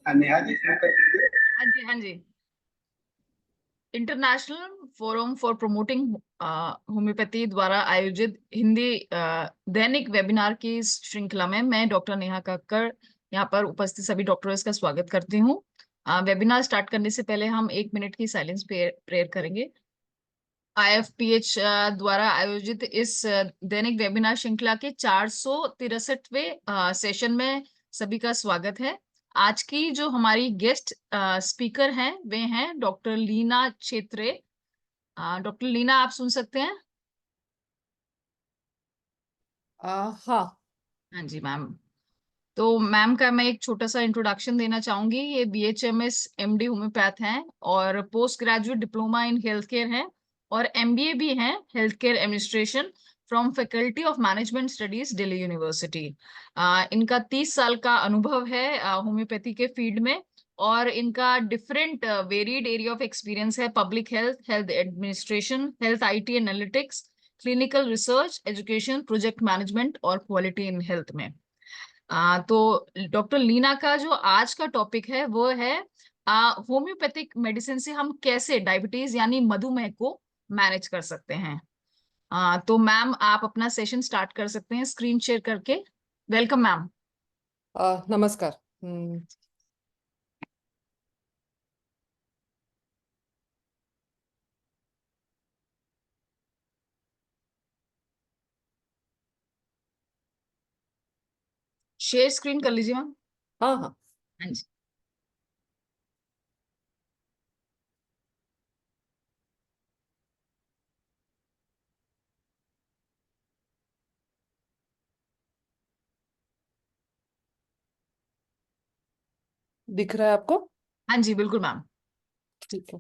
नेहा जी शुरू कर दीजिए। हाँ जी, हाँ जी। International forum for promoting homoeopathy द्वारा आयोजित हिंदी दैनिक वेबिनार की इस श्रृंखला में मैं डॉक्टर नेहा कक्कड़ यहाँ पर उपस्थित सभी डॉक्टर्स का स्वागत करती हूँ। वेबिनार स्टार्ट करने से पहले हम 1 मिनट की साइलेंस प्रेयर करेंगे। IFPH द्वारा आयोजित इस दैनिक वेबिनार श्रृंखला के 463वें सेशन में सभी का स्वागत है। आज की जो हमारी गेस्ट स्पीकर हैं वे हैं डॉक्टर लीना छेत्रे। डॉक्टर लीना, आप सुन सकते हैं? हाँ। हाँ जी मैम। तो मैम का मैं एक छोटा सा इंट्रोडक्शन देना चाहूंगी। ये BHMS MD होम्योपैथ हैं और post graduate diploma in health care है और MBA भी हैं health care administration from faculty of management studies Delhi university. इनका 30 साल का अनुभव है होम्योपैथी के फील्ड में और इनका different varied area of experience है। Public health, health administration, health IT analytics, clinical research, education, project management और क्वालिटी इन हेल्थ में। तो डॉक्टर लीना का जो आज का टॉपिक है वो है होम्योपैथिक मेडिसिन से हम कैसे डायबिटीज यानी मधुमेह को मैनेज कर सकते हैं। तो मैम आप अपना सेशन स्टार्ट कर सकते हैं स्क्रीन शेयर करके। Welcome ma'am. नमस्कार। शेयर स्क्रीन कर लीजिए मैम। हाँ हाँ। हाँ जी। दिख रहा है आपको? हाँ जी बिल्कुल मैम। ठीक है।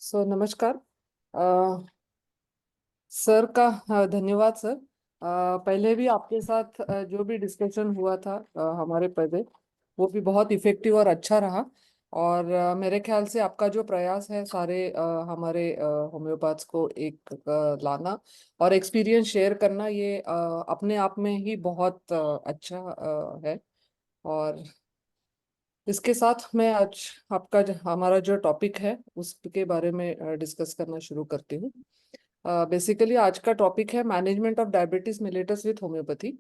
सो नमस्कार। सर का धन्यवाद सर। पहले भी आपके साथ जो भी डिस्कशन हुआ था हमारे पहले, वो भी बहुत इफेक्टिव और अच्छा रहा। और मेरे ख्याल से आपका जो प्रयास है सारे हमारे होम्योपैथ्स को एक लाना और एक्सपीरियंस शेयर करना, ये अपने आप में ही बहुत अच्छा है। और इसके साथ मैं आज आपका हमारा जो टॉपिक है उसके बारे में डिस्कस करना शुरू करती हूँ। बेसिकली आज का टॉपिक है management of diabetes mellitus with homeopathy.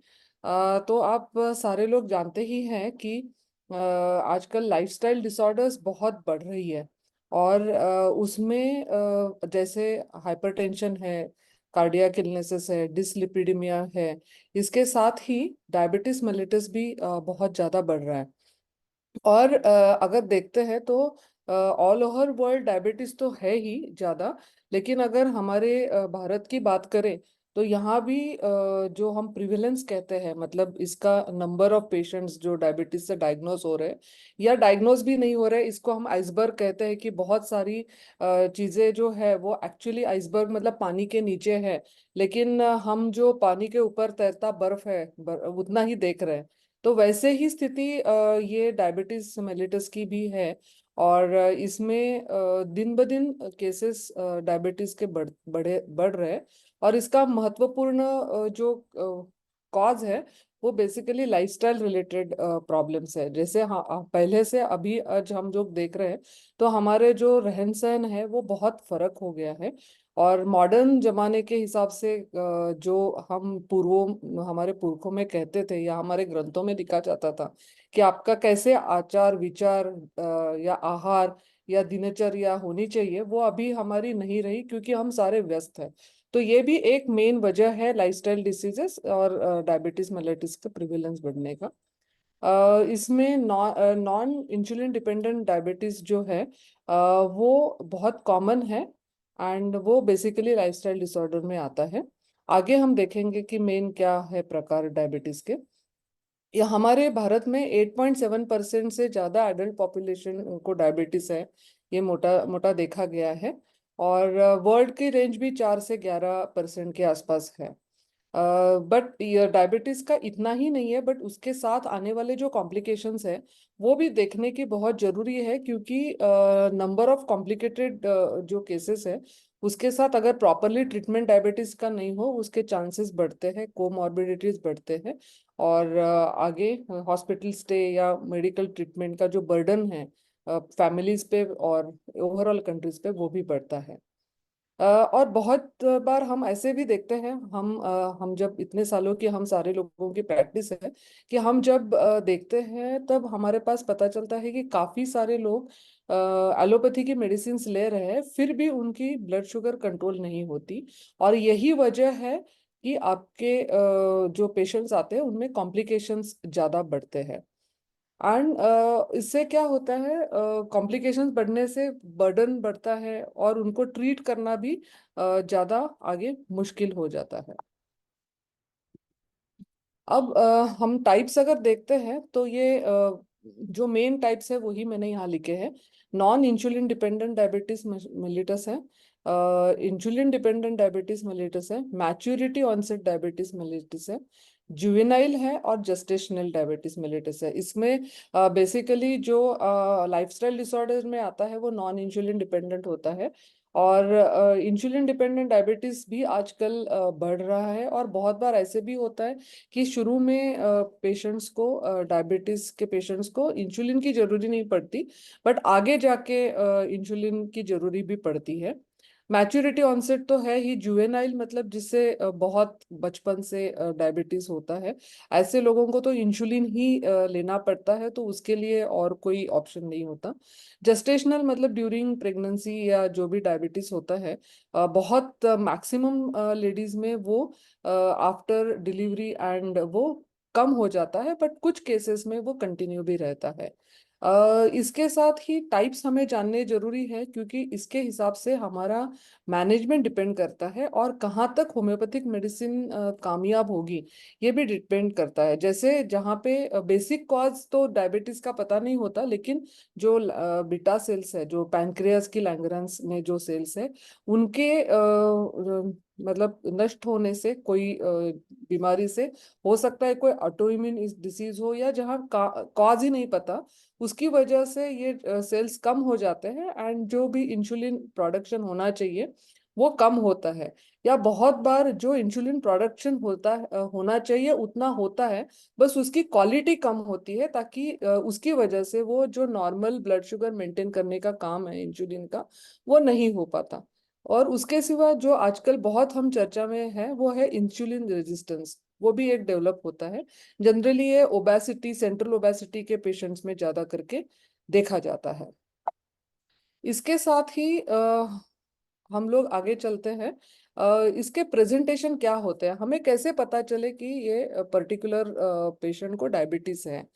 तो आप सारे लोग जानते ही हैं कि आजकल लाइफस्टाइल डिसऑर्डर्स बहुत बढ़ रही है। और उसमें जैसे हाइपरटेंशन है, कार्डियक इलनेसेस है, डिसलिपिडीमिया है, इसके साथ ही डायबिटीज मिलेटस भी बहुत ज़्यादा बढ़ रहा है। और अगर देखते हैं तो ऑल ओवर वर्ल्ड डायबिटीज तो है ही ज्यादा, लेकिन अगर हमारे भारत की बात करें तो यहाँ भी जो हम प्रिविलेंस कहते हैं, मतलब इसका नंबर ऑफ पेशेंट्स जो डायबिटीज से डायग्नोज हो रहे हैं या डायग्नोज भी नहीं हो रहे, इसको हम आइसबर्ग कहते हैं कि बहुत सारी चीजें जो है वो एक्चुअली आइसबर्ग मतलब पानी के नीचे है, लेकिन हम जो पानी के ऊपर तैरता बर्फ है उतना ही देख रहे हैं। तो वैसे ही स्थिति ये डायबिटीज मेलिटस की भी है। और इसमें दिन ब दिन केसेस डायबिटीज के बढ़ रहे हैं। और इसका महत्वपूर्ण जो कॉज है वो बेसिकली लाइफस्टाइल रिलेटेड प्रॉब्लम्स है। जैसे हाँ, पहले से अभी आज हम जो देख रहे हैं तो हमारे जो रहन सहन है वो बहुत फर्क हो गया है। और मॉडर्न जमाने के हिसाब से जो हम पूर्वों हमारे पुरखों में कहते थे या हमारे ग्रंथों में लिखा जाता था कि आपका कैसे आचार विचार या आहार या दिनचर्या होनी चाहिए, वो अभी हमारी नहीं रही क्योंकि हम सारे व्यस्त हैं। तो ये भी एक मेन वजह है लाइफस्टाइल डिसीजेस और डायबिटीज मेलिटस का प्रिवेलेंस बढ़ने का। इसमें नॉन इंसुलिन डिपेंडेंट डायबिटीज जो है वो बहुत कॉमन है। एंड वो बेसिकली लाइफस्टाइल डिसऑर्डर में आता है। आगे हम देखेंगे कि मेन क्या है प्रकार डायबिटीज के। या हमारे भारत में 8.7% से ज्यादा एडल्ट पॉपुलेशन को डायबिटीज है, ये मोटा मोटा देखा गया है। और वर्ल्ड की रेंज भी 4 से 11% के आसपास है। बट ये डायबिटीज का इतना ही नहीं है, बट उसके साथ आने वाले जो कॉम्प्लिकेशंस है वो भी देखने की बहुत जरूरी है, क्योंकि नंबर ऑफ कॉम्प्लिकेटेड जो केसेस है उसके साथ अगर प्रॉपरली ट्रीटमेंट डायबिटीज का नहीं हो, उसके चांसेस बढ़ते हैं, कोमॉर्बिडिटीज बढ़ते हैं, और आगे हॉस्पिटल स्टे या मेडिकल ट्रीटमेंट का जो बर्डन है फैमिलीज पे और ओवरऑल कंट्रीज पे, वो भी बढ़ता है। और बहुत बार हम ऐसे भी देखते हैं, हम जब इतने सालों की हम सारे लोगों की प्रैक्टिस है कि हम जब देखते हैं तब हमारे पास पता चलता है कि काफी सारे लोग एलोपैथी की मेडिसिन ले रहे हैं, फिर भी उनकी ब्लड शुगर कंट्रोल नहीं होती। और यही वजह है कि आपके जो पेशेंट्स आते हैं उनमें कॉम्प्लिकेशंस ज्यादा बढ़ते हैं। एंड इससे क्या होता है, कॉम्प्लिकेशंस बढ़ने से बर्डन बढ़ता है और उनको ट्रीट करना भी ज्यादा आगे मुश्किल हो जाता है। अब हम टाइप्स अगर देखते हैं तो ये जो मेन टाइप्स है वही मैंने यहाँ लिखे हैं। Non insulin dependent diabetes mellitus है, इंसुलिन डिपेंडेंट डायबिटीज मेलिटस है, मैच्योरिटी ऑनसेट डायबिटीज मेलिटस है, जुवेनाइल है, और जेस्टेशनल डायबिटीज मेलिटस है। इसमें बेसिकली जो लाइफस्टाइल डिसऑर्डर में आता है वो नॉन इंसुलिन डिपेंडेंट होता है। और इंसुलिन डिपेंडेंट डायबिटीज भी आजकल बढ़ रहा है, और बहुत बार ऐसे भी होता है कि शुरू में पेशेंट्स को, डायबिटीज के पेशेंट्स को इंसुलिन की जरूरी नहीं पड़ती, बट आगे जाके इंसुलिन की जरूरी भी पड़ती है। मैच्योरिटी ऑनसेट तो है ही, जुवेनाइल मतलब जिससे बहुत बचपन से डायबिटीज होता है, ऐसे लोगों को तो इंसुलिन ही लेना पड़ता है, तो उसके लिए और कोई ऑप्शन नहीं होता। जेस्टेशनल मतलब ड्यूरिंग प्रेगनेंसी या जो भी डायबिटीज होता है, बहुत मैक्सिमम लेडीज में वो आफ्टर डिलीवरी एंड वो कम हो जाता है, बट कुछ केसेस में वो कंटिन्यू भी रहता है। इसके साथ ही टाइप्स हमें जानने जरूरी है, क्योंकि इसके हिसाब से हमारा मैनेजमेंट डिपेंड करता है और कहाँ तक होम्योपैथिक मेडिसिन कामयाब होगी ये भी डिपेंड करता है। जैसे जहाँ पे बेसिक कॉज तो डायबिटीज का पता नहीं होता, लेकिन जो बीटा सेल्स है, जो पैंक्रियास की लैंगरेंस में जो सेल्स है, उनके मतलब नष्ट होने से कोई बीमारी से हो सकता है, कोई ऑटोइम्यून डिसीज हो, या जहाँ कॉज ही नहीं पता, उसकी वजह से ये सेल्स कम हो जाते हैं, एंड जो भी इंसुलिन प्रोडक्शन होना चाहिए वो कम होता है। या बहुत बार जो इंसुलिन प्रोडक्शन होना चाहिए उतना होता है, बस उसकी क्वालिटी कम होती है, ताकि उसकी वजह से वो जो नॉर्मल ब्लड शुगर मेंटेन करने का काम है इंसुलिन का, वो नहीं हो पाता। और उसके सिवा जो आजकल बहुत हम चर्चा में है वो है इंसुलिन रेजिस्टेंस, वो भी एक डेवलप होता है। जनरली ये ओबेसिटी, सेंट्रल ओबेसिटी के पेशेंट्स में ज्यादा करके देखा जाता है। इसके साथ ही हम लोग आगे चलते हैं। इसके प्रेजेंटेशन क्या होते हैं, हमें कैसे पता चले कि ये पर्टिकुलर पेशेंट को डायबिटीज है।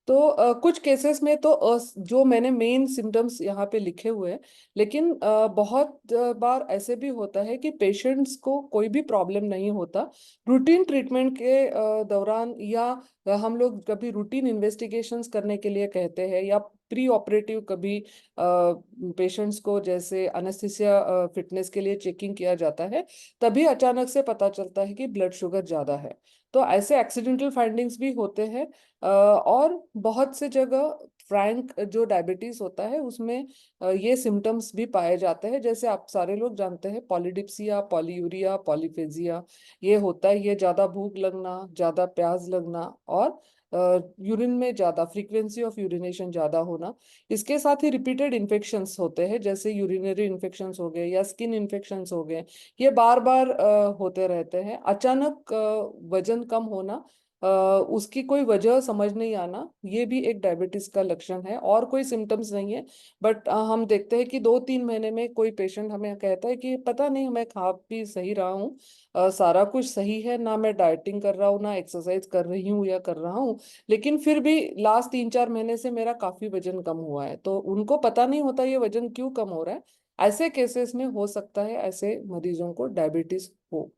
तो कुछ केसेस में तो जो मैंने मेन सिम्टम्स यहाँ पे लिखे हुए हैं, लेकिन बहुत बार ऐसे भी होता है कि पेशेंट्स को कोई भी प्रॉब्लम नहीं होता। रूटीन ट्रीटमेंट के दौरान, या हम लोग कभी रूटीन इन्वेस्टिगेशंस करने के लिए कहते हैं, या प्री ऑपरेटिव कभी पेशेंट्स को जैसे अनेस्थीसिया फिटनेस के लिए चेकिंग किया जाता है, तभी अचानक से पता चलता है कि ब्लड शुगर ज्यादा है। तो ऐसे एक्सीडेंटल फाइंडिंग्स भी होते हैं। और बहुत से जगह फ्रैंक जो डायबिटीज होता है उसमें ये सिम्टम्स भी पाए जाते हैं, जैसे आप सारे लोग जानते हैं, पॉलीडिप्सिया, पॉलीयूरिया, पॉलीफेजिया, ये होता है। ये ज्यादा भूख लगना, ज्यादा प्यास लगना, और यूरिन में ज्यादा फ्रीक्वेंसी ऑफ यूरिनेशन ज्यादा होना। इसके साथ ही रिपीटेड इन्फेक्शंस होते हैं, जैसे यूरिनरी इन्फेक्शंस हो गए या स्किन इन्फेक्शंस हो गए, ये बार बार होते रहते हैं। अचानक वजन कम होना, अ, उसकी कोई वजह समझ नहीं आना, ये भी एक डायबिटीज का लक्षण है, और कोई सिम्टम्स नहीं है। बट हम देखते हैं कि 2-3 महीने में कोई पेशेंट हमें कहता है कि पता नहीं, मैं खा पी सही रहा हूँ, सारा कुछ सही है, ना मैं डाइटिंग कर रहा हूँ, ना एक्सरसाइज कर रही हूँ या कर रहा हूँ, लेकिन फिर भी लास्ट 3-4 महीने से मेरा काफी वजन कम हुआ है। तो उनको पता नहीं होता ये वजन क्यों कम हो रहा है। ऐसे केसेस में हो सकता है ऐसे मरीजों को डायबिटीज हो।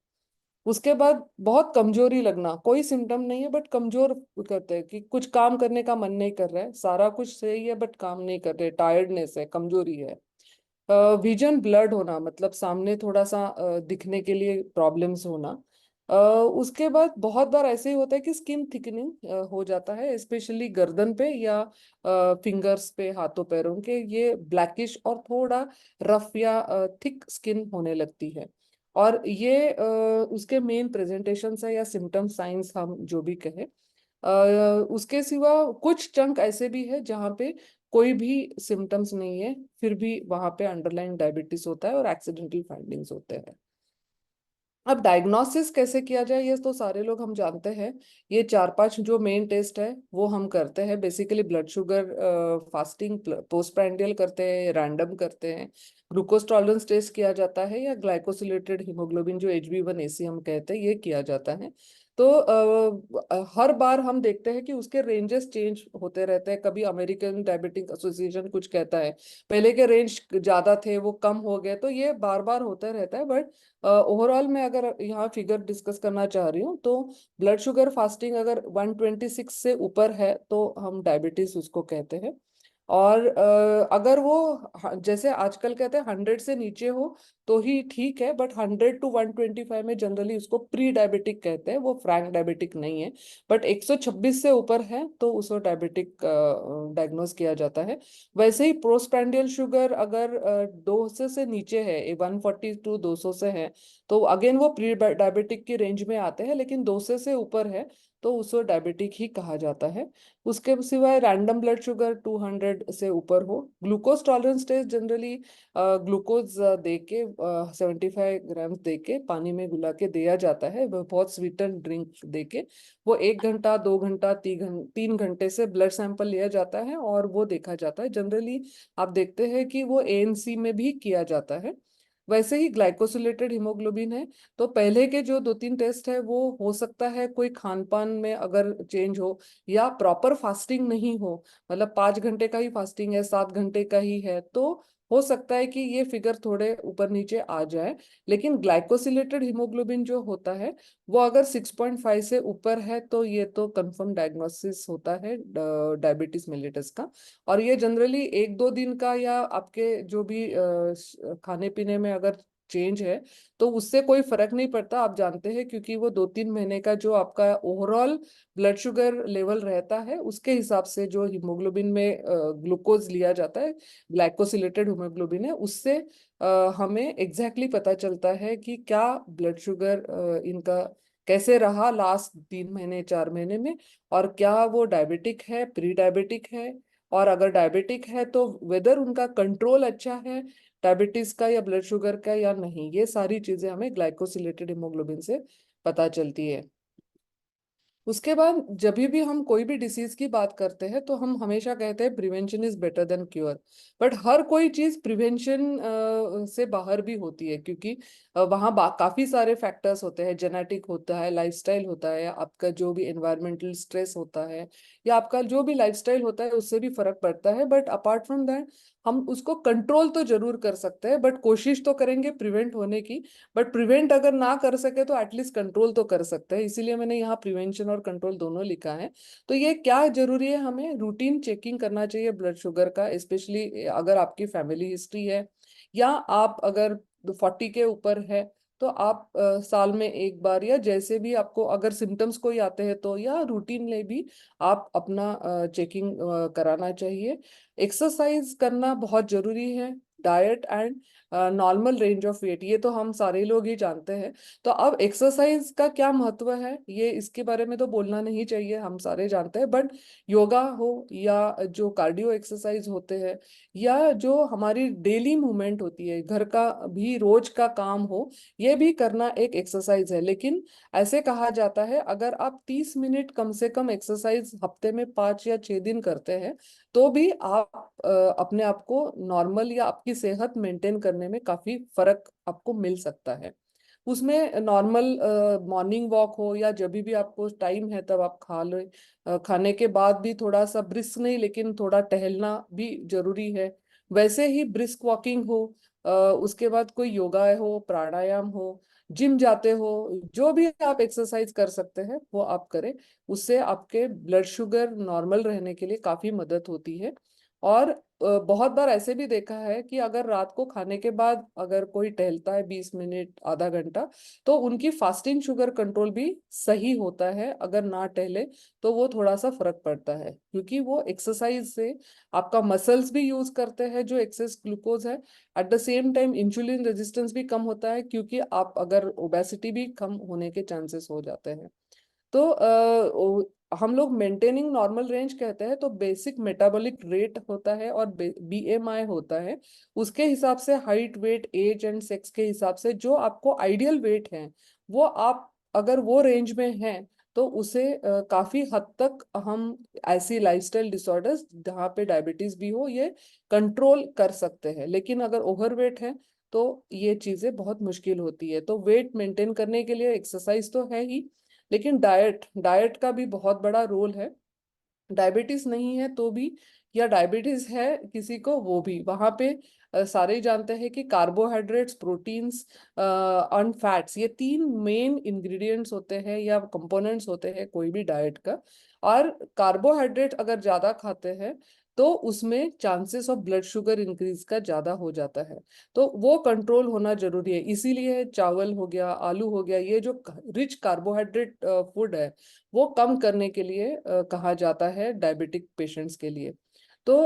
उसके बाद बहुत कमजोरी लगना, कोई सिम्टम नहीं है बट कमजोर करते हैं, कि कुछ काम करने का मन नहीं कर रहा है, सारा कुछ सही है बट काम नहीं कर रहे, टायर्डनेस है, कमजोरी है। विजन ब्लर्ड होना, मतलब सामने थोड़ा सा दिखने के लिए प्रॉब्लम्स होना। उसके बाद बहुत बार ऐसे ही होता है कि स्किन थिकनिंग हो जाता है, स्पेशली गर्दन पे या फिंगर्स पे, हाथों पैरों के, ये ब्लैकिश और थोड़ा रफ या थिक स्किन होने लगती है। और ये उसके मेन प्रेजेंटेशन है या सिम्टम साइंस हम जो भी कहें। उसके सिवा कुछ चंक ऐसे भी है जहाँ पे कोई भी सिम्टम्स नहीं है, फिर भी वहां पे अंडरलाइन डायबिटीज होता है और एक्सीडेंटल फाइंडिंग्स होते हैं। अब डायग्नोसिस कैसे किया जाए ये तो सारे लोग हम जानते हैं। ये चार पांच जो मेन टेस्ट है वो हम करते हैं। Basically blood sugar fasting post prandial करते हैं, रैंडम करते हैं, ग्लूकोज टॉलरेंस टेस्ट किया जाता है, या ग्लाइकोसिलेटेड हीमोग्लोबिन जो HB1AC हम कहते हैं ये किया जाता है। तो हर बार हम देखते हैं कि उसके रेंजेस चेंज होते रहते हैं। कभी अमेरिकन डायबिटिक एसोसिएशन कुछ कहता है पहले के रेंज ज्यादा थे वो कम हो गए, तो ये बार बार होता रहता है। बट ओवरऑल मैं अगर यहाँ फिगर डिस्कस करना चाह रही हूँ तो ब्लड शुगर फास्टिंग अगर 126 से ऊपर है तो हम डायबिटीज उसको कहते हैं। और अगर वो जैसे आजकल कहते हैं 100 से नीचे हो तो ही ठीक है, बट 100 to 125 में जनरली उसको प्री डायबिटिक कहते हैं, वो फ्रैंक डायबिटिक नहीं है। बट 126 से ऊपर है तो उसको डायबिटिक डायग्नोज किया जाता है। वैसे ही प्रोस्प्रांडियल शुगर अगर 200 से नीचे है, 140 to 200 से है, तो अगेन वो प्री डायबिटिक की रेंज में आते हैं, लेकिन 200 से ऊपर है तो उसको डायबिटिक ही कहा जाता है। उसके सिवाय रैंडम ब्लड शुगर 200 से ऊपर हो, glucose tolerance test generally glucose दे के 75 ग्राम दे के पानी में घुला के दिया जाता है, वह बहुत स्वीटन ड्रिंक दे के। वो 1 घंटा 2 घंटा 3 घंटे से ब्लड सैंपल लिया जाता है और वो देखा जाता है। जनरली आप देखते हैं कि वो ANC में भी किया जाता है। वैसे ही ग्लाइकोसिलेटेड हीमोग्लोबिन है, तो पहले के जो 2 3 टेस्ट है वो हो सकता है कोई खान पान में अगर चेंज हो या प्रॉपर फास्टिंग नहीं हो, मतलब 5 घंटे का ही फास्टिंग है, 7 घंटे का ही है, तो हो सकता है कि ये फिगर थोड़े ऊपर नीचे आ जाए। लेकिन ग्लाइकोसिलेटेड हीमोग्लोबिन जो होता है वो अगर 6.5 से ऊपर है तो ये तो कंफर्म डायग्नोसिस होता है डायबिटीज मेलिटस का। और ये जनरली 1 2 दिन का या आपके जो भी खाने पीने में अगर चेंज है तो उससे कोई फर्क नहीं पड़ता, आप जानते हैं, क्योंकि वो 2 3 महीने का जो आपका ओवरऑल ब्लड शुगर लेवल रहता है उसके हिसाब से जो हीमोग्लोबिन में ग्लूकोज लिया जाता है, ग्लाइकोसिलेटेड हीमोग्लोबिन है, उससे हमें एग्जैक्टली पता चलता है कि क्या ब्लड शुगर इनका कैसे रहा लास्ट 3 महीने 4 महीने में, और क्या वो डायबिटिक है, प्री डायबिटिक है, और अगर डायबिटिक है तो वेदर उनका कंट्रोल अच्छा है डायबिटीज का या ब्लड शुगर का या नहीं। ये सारी चीजें हमें ग्लाइकोसिलेटेड हीमोग्लोबिन से पता चलती है। उसके बाद जब भी हम कोई भी डिसीज की बात करते हैं तो हम हमेशा कहते हैं prevention is better than cure. But हर कोई चीज प्रिवेंशन से बाहर भी होती है, क्योंकि वहाँ काफी सारे फैक्टर्स होते हैं, जेनेटिक होता है, लाइफस्टाइल होता है, आपका जो भी एनवायरमेंटल स्ट्रेस होता है, या आपका जो भी लाइफस्टाइल होता है उससे भी फर्क पड़ता है। बट अपार्ट फ्रॉम दैट हम उसको कंट्रोल तो जरूर कर सकते हैं, बट कोशिश तो करेंगे प्रिवेंट होने की। बट प्रिवेंट अगर ना कर सके तो एटलीस्ट कंट्रोल तो कर सकते हैं, इसीलिए मैंने यहाँ प्रिवेंशन और कंट्रोल दोनों लिखा है। तो ये क्या जरूरी है, हमें रूटीन चेकिंग करना चाहिए ब्लड शुगर का, स्पेशली अगर आपकी फैमिली हिस्ट्री है या आप अगर 40 के ऊपर है तो आप साल में एक बार या जैसे भी आपको अगर सिम्टम्स कोई आते हैं तो या रूटीन में भी आप अपना चेकिंग कराना चाहिए। एक्सरसाइज करना बहुत जरूरी है, diet and normal range of weight, ये तो हम सारे लोग ही जानते हैं। तो अब एक्सरसाइज का क्या महत्व है ये इसके बारे में तो बोलना नहीं चाहिए, हम सारे जानते हैं। बट योगा हो या जो कार्डियो एक्सरसाइज होते हैं या जो हमारी डेली मूवमेंट होती है, घर का भी रोज का काम हो, ये भी करना एक एक्सरसाइज है। लेकिन ऐसे कहा जाता है अगर आप 30 मिनट कम से कम एक्सरसाइज हफ्ते में 5 या 6 दिन करते हैं तो भी आप अपने आप को नॉर्मल या आपकी सेहत मेंटेन करने में काफी फर्क आपको मिल सकता है। उसमें नॉर्मल मॉर्निंग वॉक हो या जब भी आपको टाइम है तब आप खा लो, खाने के बाद भी थोड़ा सा ब्रिस्क नहीं लेकिन थोड़ा टहलना भी जरूरी है। वैसे ही ब्रिस्क वॉकिंग हो, उसके बाद कोई योगा हो, प्राणायाम हो, जिम जाते हो, जो भी आप एक्सरसाइज कर सकते हैं वो आप करें। उससे आपके ब्लड शुगर नॉर्मल रहने के लिए काफी मदद होती है। और बहुत बार ऐसे भी देखा है कि अगर रात को खाने के बाद अगर कोई टहलता है 20 मिनट आधा घंटा, तो उनकी फास्टिंग शुगर कंट्रोल भी सही होता है। अगर ना टहले तो वो थोड़ा सा फर्क पड़ता है, क्योंकि वो एक्सरसाइज से आपका मसल्स भी यूज करते हैं जो एक्सेस ग्लूकोज है। At the same time insulin resistance भी कम होता है, क्योंकि आप अगर ओबेसिटी भी कम होने के चांसेस हो जाते हैं। तो हम लोग मेंटेनिंग नॉर्मल रेंज कहते हैं, तो बेसिक मेटाबॉलिक रेट होता है और बीएमआई होता है। उसके हिसाब से height, weight, age and sex के हिसाब से जो आपको आइडियल वेट है, वो आप अगर वो रेंज में हैं, तो उसे काफी हद तक हम ऐसी लाइफस्टाइल डिसऑर्डर्स जहाँ पे डायबिटीज भी हो, ये कंट्रोल कर सकते हैं। लेकिन अगर ओवरवेट है तो ये चीजें बहुत मुश्किल होती है। तो वेट मेंटेन करने के लिए एक्सरसाइज तो है ही, लेकिन डाइट डाइट का भी बहुत बड़ा रोल है। डायबिटीज नहीं है तो भी, या डायबिटीज है किसी को वो भी, वहां पे सारे ही जानते हैं कि कार्बोहाइड्रेट्स, प्रोटीन्स एंड फैट्स, ये तीन मेन इंग्रेडिएंट्स होते हैं या कंपोनेंट्स होते हैं कोई भी डाइट का। और कार्बोहाइड्रेट अगर ज्यादा खाते हैं तो उसमें chances of blood sugar increase का ज्यादा हो जाता है। तो वो कंट्रोल होना जरूरी है। इसीलिए चावल हो गया, आलू हो गया, ये जो रिच कार्बोहाइड्रेट फूड है, वो कम करने के लिए कहा जाता है डायबिटिक पेशेंट्स के लिए। तो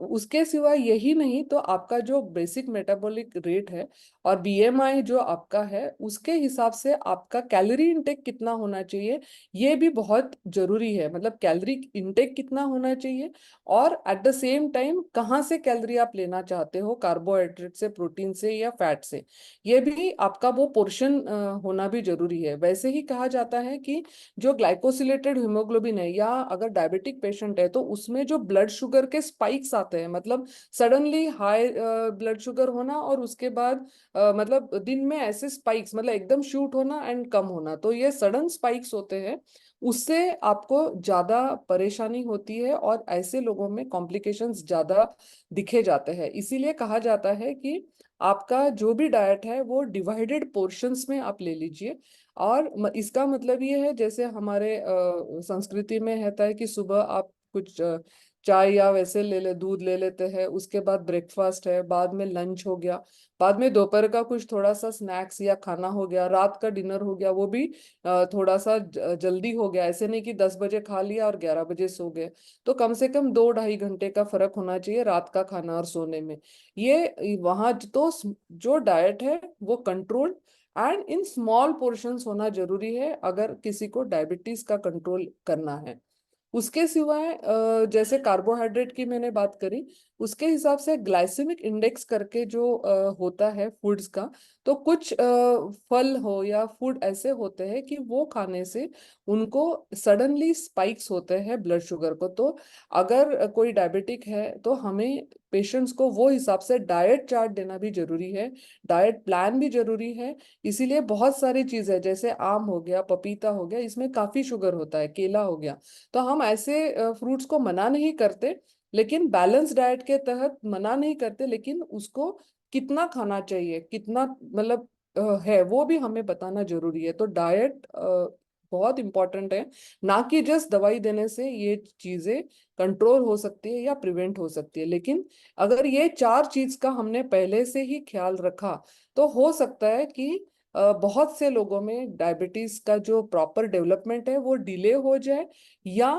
उसके सिवा यही नहीं, तो आपका जो बेसिक मेटाबॉलिक रेट है और बीएमआई जो आपका है, उसके हिसाब से आपका कैलोरी इनटेक कितना होना चाहिए, ये भी बहुत जरूरी है। मतलब कैलोरी इनटेक कितना होना चाहिए, और एट द सेम टाइम कहाँ से कैलोरी आप लेना चाहते हो, कार्बोहाइड्रेट से, प्रोटीन से, या फैट से, ये भी आपका वो पोर्शन होना भी जरूरी है। वैसे ही कहा जाता है कि जो ग्लाइकोसिलेटेड हीमोग्लोबिन है, या अगर डायबिटिक पेशेंट है तो उसमें जो ब्लड शुगर के स्पाइक्स आते हैं, मतलब सडनली हाई ब्लड शुगर होना, और उसके बाद मतलब दिन में ऐसे स्पाइक्स, मतलब एकदम शूट होना एंड कम होना, तो ये सडन स्पाइक्स होते हैं। उससे आपको ज्यादा परेशानी होती है और ऐसे लोगों में कॉम्प्लिकेशंस ज्यादा दिखे जाते हैं। इसीलिए कहा जाता है कि आपका जो भी डाइट है वो डिवाइडेड पोर्शंस में आप ले लीजिए। और इसका मतलब ये है, जैसे हमारे संस्कृति में रहता है कि सुबह आप कुछ चाय या वैसे दूध ले लेते हैं, उसके बाद ब्रेकफास्ट है, बाद में लंच हो गया, बाद में दोपहर का कुछ थोड़ा सा स्नैक्स या खाना हो गया, रात का डिनर हो गया, वो भी थोड़ा सा जल्दी हो गया। ऐसे नहीं कि 10 बजे खा लिया और 11 बजे सो गए। तो कम से कम 2-2.5 घंटे का फर्क होना चाहिए रात का खाना और सोने में। ये वहाँ तो जो डाइट है वो control and in small portions होना जरूरी है, अगर किसी को डायबिटीज का कंट्रोल करना है। उसके सिवाय जैसे कार्बोहाइड्रेट की मैंने बात करी, उसके हिसाब से ग्लाइसेमिक इंडेक्स करके जो होता है फूड्स का, तो कुछ फल हो या फूड ऐसे होते हैं कि वो खाने से उनको सडनली स्पाइक्स होते हैं ब्लड शुगर को। तो अगर कोई डायबिटिक है तो हमें पेशेंट्स को वो हिसाब से डाइट चार्ट देना भी जरूरी है, डाइट प्लान भी जरूरी है। इसीलिए बहुत सारी चीजें, जैसे आम हो गया, पपीता हो गया, इसमें काफी शुगर होता है, केला हो गया, तो हम ऐसे फ्रूट्स को मना नहीं करते, लेकिन बैलेंस डाइट के तहत मना नहीं करते, लेकिन उसको कितना खाना चाहिए, कितना मतलब है, वो भी हमें बताना जरूरी है। तो डाइट बहुत इंपॉर्टेंट है, ना कि जस्ट दवाई देने से ये चीजें कंट्रोल हो सकती है या प्रिवेंट हो सकती है। लेकिन अगर ये चार चीज का हमने पहले से ही ख्याल रखा, तो हो सकता है कि बहुत से लोगों में डायबिटीज का जो प्रॉपर डेवलपमेंट है वो डिले हो जाए, या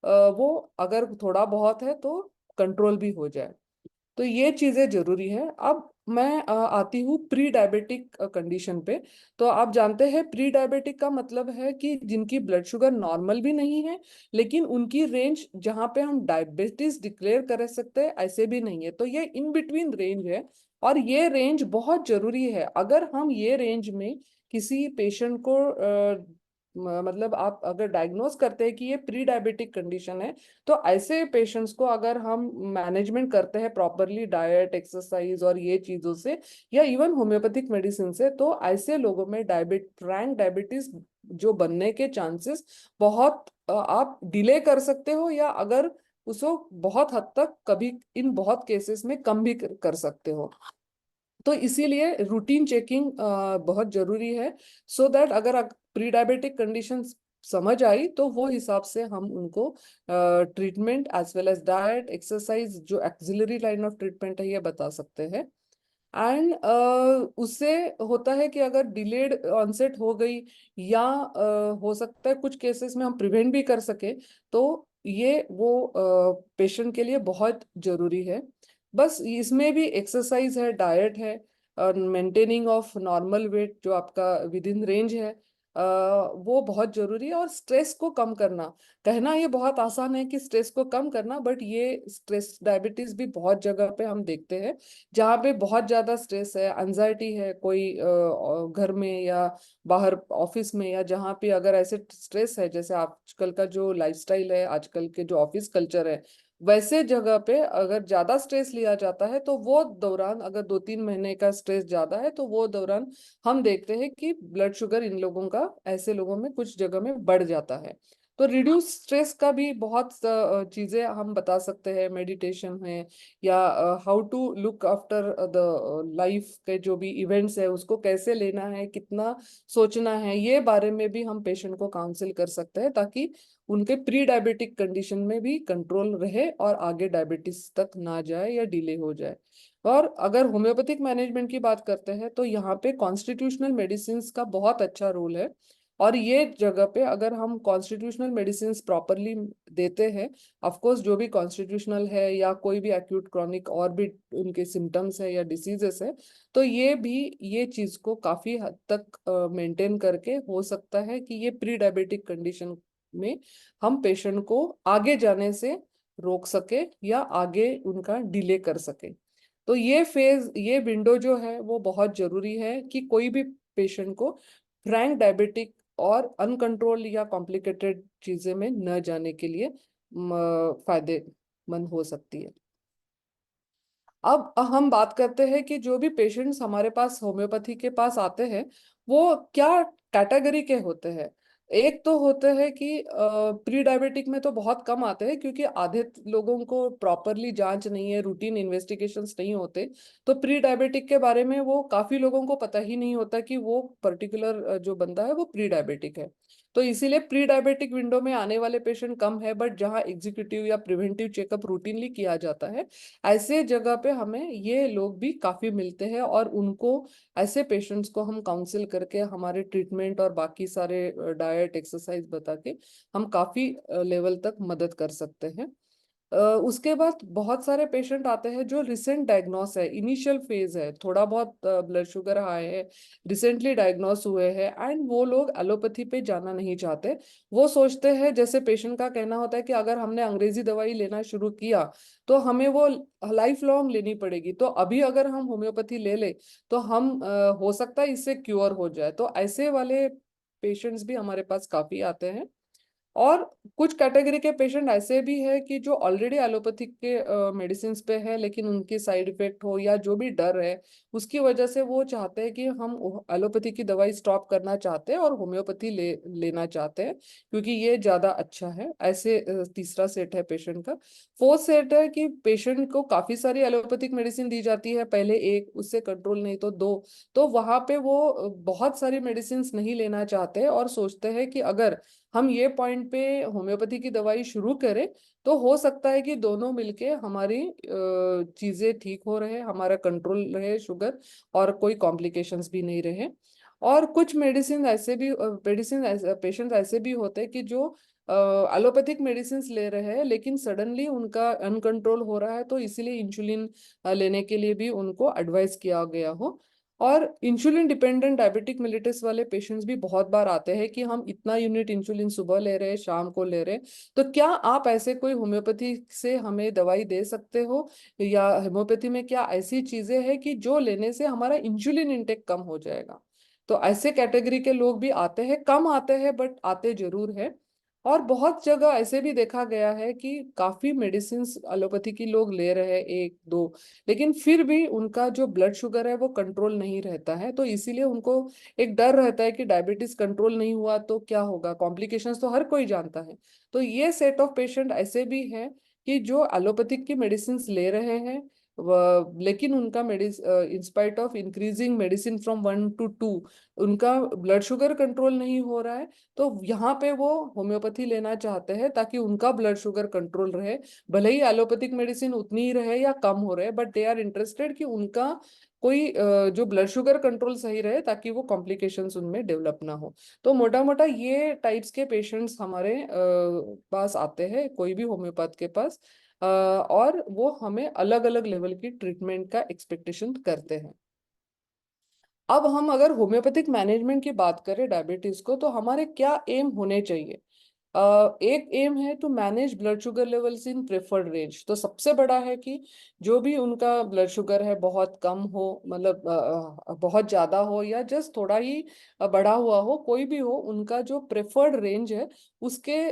वो अगर थोड़ा बहुत है तो कंट्रोल भी हो जाए। तो ये चीजें जरूरी है। अब मैं आती हूँ प्री डायबिटिक कंडीशन पे। तो आप जानते हैं प्री डायबिटिक का मतलब है कि जिनकी ब्लड शुगर नॉर्मल भी नहीं है, लेकिन उनकी रेंज जहाँ पे हम डायबिटीज डिक्लेयर कर सकते हैं ऐसे भी नहीं है, तो ये इन बिटवीन रेंज है। और ये रेंज बहुत जरूरी है। अगर हम ये रेंज में किसी पेशेंट को मतलब आप अगर डायग्नोस करते हैं कि ये प्री डायबिटिक कंडीशन है, तो ऐसे पेशेंट्स को अगर हम मैनेजमेंट करते हैं प्रॉपरली, डाइट, एक्सरसाइज और ये चीजों से, या इवन होम्योपैथिक मेडिसिन से, तो ऐसे लोगों में फ्रैंक डायबिटीज जो बनने के चांसेस बहुत आप डिले कर सकते हो, या अगर उसको बहुत हद तक कभी इन बहुत केसेस में कम भी कर सकते हो। तो इसीलिए रूटीन चेकिंग बहुत जरूरी है, सो दैट अगर प्री डायबिटिक कंडीशन समझ आई तो वो हिसाब से हम उनको treatment as well as diet exercise जो एक्सिलरी लाइन ऑफ ट्रीटमेंट है ये बता सकते हैं। एंड उससे होता है कि अगर डिलेड ऑनसेट हो गई या हो सकता है कुछ केसेस में हम प्रिवेंट भी कर सके, तो ये वो पेशेंट के लिए बहुत जरूरी है। बस इसमें भी एक्सरसाइज है, डाइट है, मेंटेनिंग ऑफ नॉर्मल वेट जो आपका विद इन रेंज है, वो बहुत जरूरी है। और स्ट्रेस को कम करना, कहना ये बहुत आसान है कि स्ट्रेस को कम करना, बट ये स्ट्रेस डायबिटीज भी बहुत जगह पे हम देखते हैं जहाँ पे बहुत ज्यादा स्ट्रेस है, एंजाइटी है, कोई घर में या बाहर ऑफिस में या जहाँ पे अगर ऐसे स्ट्रेस है, जैसे आजकल का जो लाइफस्टाइल है, आजकल के जो ऑफिस कल्चर है, वैसे जगह पे अगर ज्यादा स्ट्रेस लिया जाता है तो वो दौरान, अगर 2-3 महीने का स्ट्रेस ज्यादा है तो वो दौरान हम देखते हैं कि ब्लड शुगर इन लोगों का, ऐसे लोगों में कुछ जगह में बढ़ जाता है। तो रिड्यूस स्ट्रेस का भी बहुत चीजें हम बता सकते हैं, मेडिटेशन है या how to look after the life के जो भी इवेंट्स है उसको कैसे लेना है, कितना सोचना है, ये बारे में भी हम पेशेंट को काउंसिल कर सकते हैं ताकि उनके प्री डायबिटिक कंडीशन में भी कंट्रोल रहे और आगे डायबिटीज तक ना जाए या डिले हो जाए। और अगर होम्योपैथिक मैनेजमेंट की बात करते हैं तो यहाँ पे कॉन्स्टिट्यूशनल मेडिसिन का बहुत अच्छा रोल है। और ये जगह पे अगर हम कॉन्स्टिट्यूशनल मेडिसिन प्रॉपरली देते हैं, ऑफ कोर्स जो भी कॉन्स्टिट्यूशनल है या कोई भी एक्यूट क्रॉनिक और भी उनके सिम्टम्स है या डिसीजेस है, तो ये भी ये चीज को काफी हद तक मेंटेन करके हो सकता है कि ये प्री डायबिटिक कंडीशन में हम पेशेंट को आगे जाने से रोक सके या आगे उनका डिले कर सके। तो ये फेज, ये विंडो जो है वो बहुत जरूरी है कि कोई भी पेशेंट को फ्रैंक डायबिटिक और अनकंट्रोल या कॉम्प्लिकेटेड चीजें में न जाने के लिए फायदेमंद हो सकती है। अब हम बात करते हैं कि जो भी पेशेंट्स हमारे पास होम्योपैथी के पास आते हैं वो क्या कैटेगरी के होते हैं। एक तो होते हैं कि प्री डायबिटिक में तो बहुत कम आते हैं क्योंकि आधे लोगों को प्रॉपरली जांच नहीं है, रूटीन इन्वेस्टिगेशंस नहीं होते। तो प्री डायबिटिक के बारे में वो काफी लोगों को पता ही नहीं होता कि वो पर्टिकुलर जो बंदा है वो प्री डायबिटिक है। तो इसीलिए प्री डायबिटिक विंडो में आने वाले पेशेंट कम है, बट जहाँ एग्जीक्यूटिव या प्रिवेंटिव चेकअप रूटीनली किया जाता है, ऐसे जगह पे हमें ये लोग भी काफी मिलते हैं। और उनको, ऐसे पेशेंट्स को हम काउंसिल करके हमारे ट्रीटमेंट और बाकी सारे डाइट एक्सरसाइज बता के हम काफी लेवल तक मदद कर सकते हैं। उसके बाद बहुत सारे पेशेंट आते हैं जो रिसेंट डायग्नोस है, इनिशियल फेज है, थोड़ा बहुत ब्लड शुगर हाई है, रिसेंटली डायग्नोस हुए हैं, एंड वो लोग एलोपैथी पे जाना नहीं चाहते। वो सोचते हैं, जैसे पेशेंट का कहना होता है कि अगर हमने अंग्रेजी दवाई लेना शुरू किया तो हमें वो लाइफ लॉन्ग लेनी पड़ेगी, तो अभी अगर हम होम्योपैथी ले ले तो हम हो सकता है इससे क्योर हो जाए। तो ऐसे वाले पेशेंट्स भी हमारे पास काफी आते हैं। और कुछ कैटेगरी के पेशेंट ऐसे भी है कि जो ऑलरेडी एलोपैथिक के मेडिसिन पे है लेकिन उनके साइड इफेक्ट हो या जो भी डर है उसकी वजह से वो चाहते हैं कि हम एलोपैथी की दवाई स्टॉप करना चाहते हैं और होम्योपैथी लेना चाहते हैं क्योंकि ये ज्यादा अच्छा है। ऐसे तीसरा सेट है पेशेंट का। फोर्थ सेट है कि पेशेंट को काफी सारी एलोपैथिक मेडिसिन दी जाती है, पहले एक, उससे कंट्रोल नहीं तो दो। तो वहां पे वो बहुत सारी मेडिसिन नहीं लेना चाहते और सोचते हैं कि अगर हम ये पॉइंट पे होम्योपैथी की दवाई शुरू करें तो हो सकता है कि दोनों मिलके हमारी चीजें ठीक हो रहे, हमारा कंट्रोल रहे शुगर, और कोई कॉम्प्लिकेशंस भी नहीं रहे। और कुछ मेडिसिन ऐसे भी, मेडिसिन पेशेंट्स ऐसे भी होते हैं कि जो एलोपैथिक मेडिसिन ले रहे हैं लेकिन सडनली उनका अनकंट्रोल हो रहा है, तो इसीलिए इंसुलिन लेने के लिए भी उनको एडवाइस किया गया हो। और इंसुलिन डिपेंडेंट डायबिटिक मिलिटस वाले पेशेंट्स भी बहुत बार आते हैं कि हम इतना यूनिट इंसुलिन सुबह ले रहे हैं, शाम को ले रहे हैं, तो क्या आप ऐसे कोई होम्योपैथी से हमें दवाई दे सकते हो, या होम्योपैथी में क्या ऐसी चीजें हैं कि जो लेने से हमारा इंसुलिन इंटेक कम हो जाएगा। तो ऐसे कैटेगरी के लोग भी आते हैं, कम आते हैं बट आते जरूर है। और बहुत जगह ऐसे भी देखा गया है कि काफी मेडिसिन एलोपैथी की लोग ले रहे हैं, एक दो, लेकिन फिर भी उनका जो ब्लड शुगर है वो कंट्रोल नहीं रहता है। तो इसीलिए उनको एक डर रहता है कि डायबिटीज कंट्रोल नहीं हुआ तो क्या होगा, कॉम्प्लिकेशंस तो हर कोई जानता है। तो ये सेट ऑफ पेशेंट ऐसे भी हैं कि जो एलोपैथिक की मेडिसिन ले रहे हैं, लेकिन उनका in spite of increasing medicine from 1 to 2 उनका ब्लड शुगर कंट्रोल नहीं हो रहा है। तो यहाँ पे वो होम्योपैथी लेना चाहते हैं ताकि उनका ब्लड शुगर कंट्रोल रहे, भले ही एलोपैथिक मेडिसिन उतनी ही रहे या कम हो रहे, बट दे आर इंटरेस्टेड कि उनका कोई जो ब्लड शुगर कंट्रोल सही रहे ताकि वो कॉम्प्लिकेशंस उनमें डेवलप ना हो। तो मोटा मोटा ये टाइप्स के पेशेंट्स हमारे पास आते हैं कोई भी होम्योपैथ के पास, और वो हमें अलग अलग लेवल की ट्रीटमेंट का एक्सपेक्टेशन करते हैं। अब हम अगर होम्योपैथिक मैनेजमेंट की बात करें डायबिटीज को, तो हमारे क्या एम होने चाहिए। एक एम है to manage blood sugar levels in preferred range. तो सबसे बड़ा है कि जो भी उनका ब्लड शुगर है बहुत कम हो, मतलब बहुत ज्यादा हो या जस्ट थोड़ा ही बढ़ा हुआ हो, कोई भी हो, उनका जो प्रेफर्ड रेंज है उसके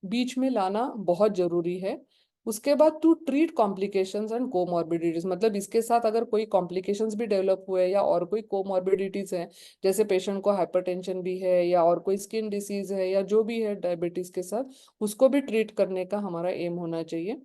बीच में लाना बहुत जरूरी है। उसके बाद to treat complications and comorbidities, मतलब इसके साथ अगर कोई कॉम्प्लिकेशंस भी डेवलप हुए या और कोई कोमॉर्बिडिटीज हैं, जैसे पेशेंट को हाइपरटेंशन भी है या और कोई स्किन डिसीज है या जो भी है डायबिटीज के साथ, उसको भी ट्रीट करने का हमारा एम होना चाहिए।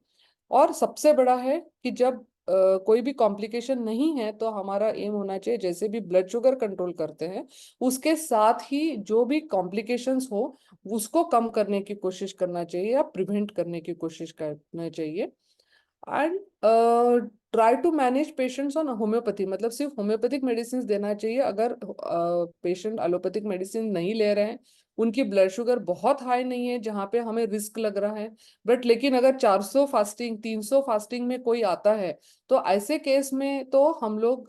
और सबसे बड़ा है कि जब कोई भी कॉम्प्लिकेशन नहीं है तो हमारा एम होना चाहिए, जैसे भी ब्लड शुगर कंट्रोल करते हैं उसके साथ ही जो भी कॉम्प्लिकेशंस हो उसको कम करने की कोशिश करना चाहिए या प्रिवेंट करने की कोशिश करना चाहिए। And try to manage patients on homeopathy, मतलब सिर्फ होम्योपैथिक मेडिसिन देना चाहिए। अगर पेशेंट एलोपैथिक मेडिसिन नहीं ले रहे हैं, उनकी ब्लड शुगर बहुत हाई नहीं है जहाँ पे हमें रिस्क लग रहा है, बट लेकिन अगर 400 फास्टिंग 300 फास्टिंग में कोई आता है, तो ऐसे केस में तो हम लोग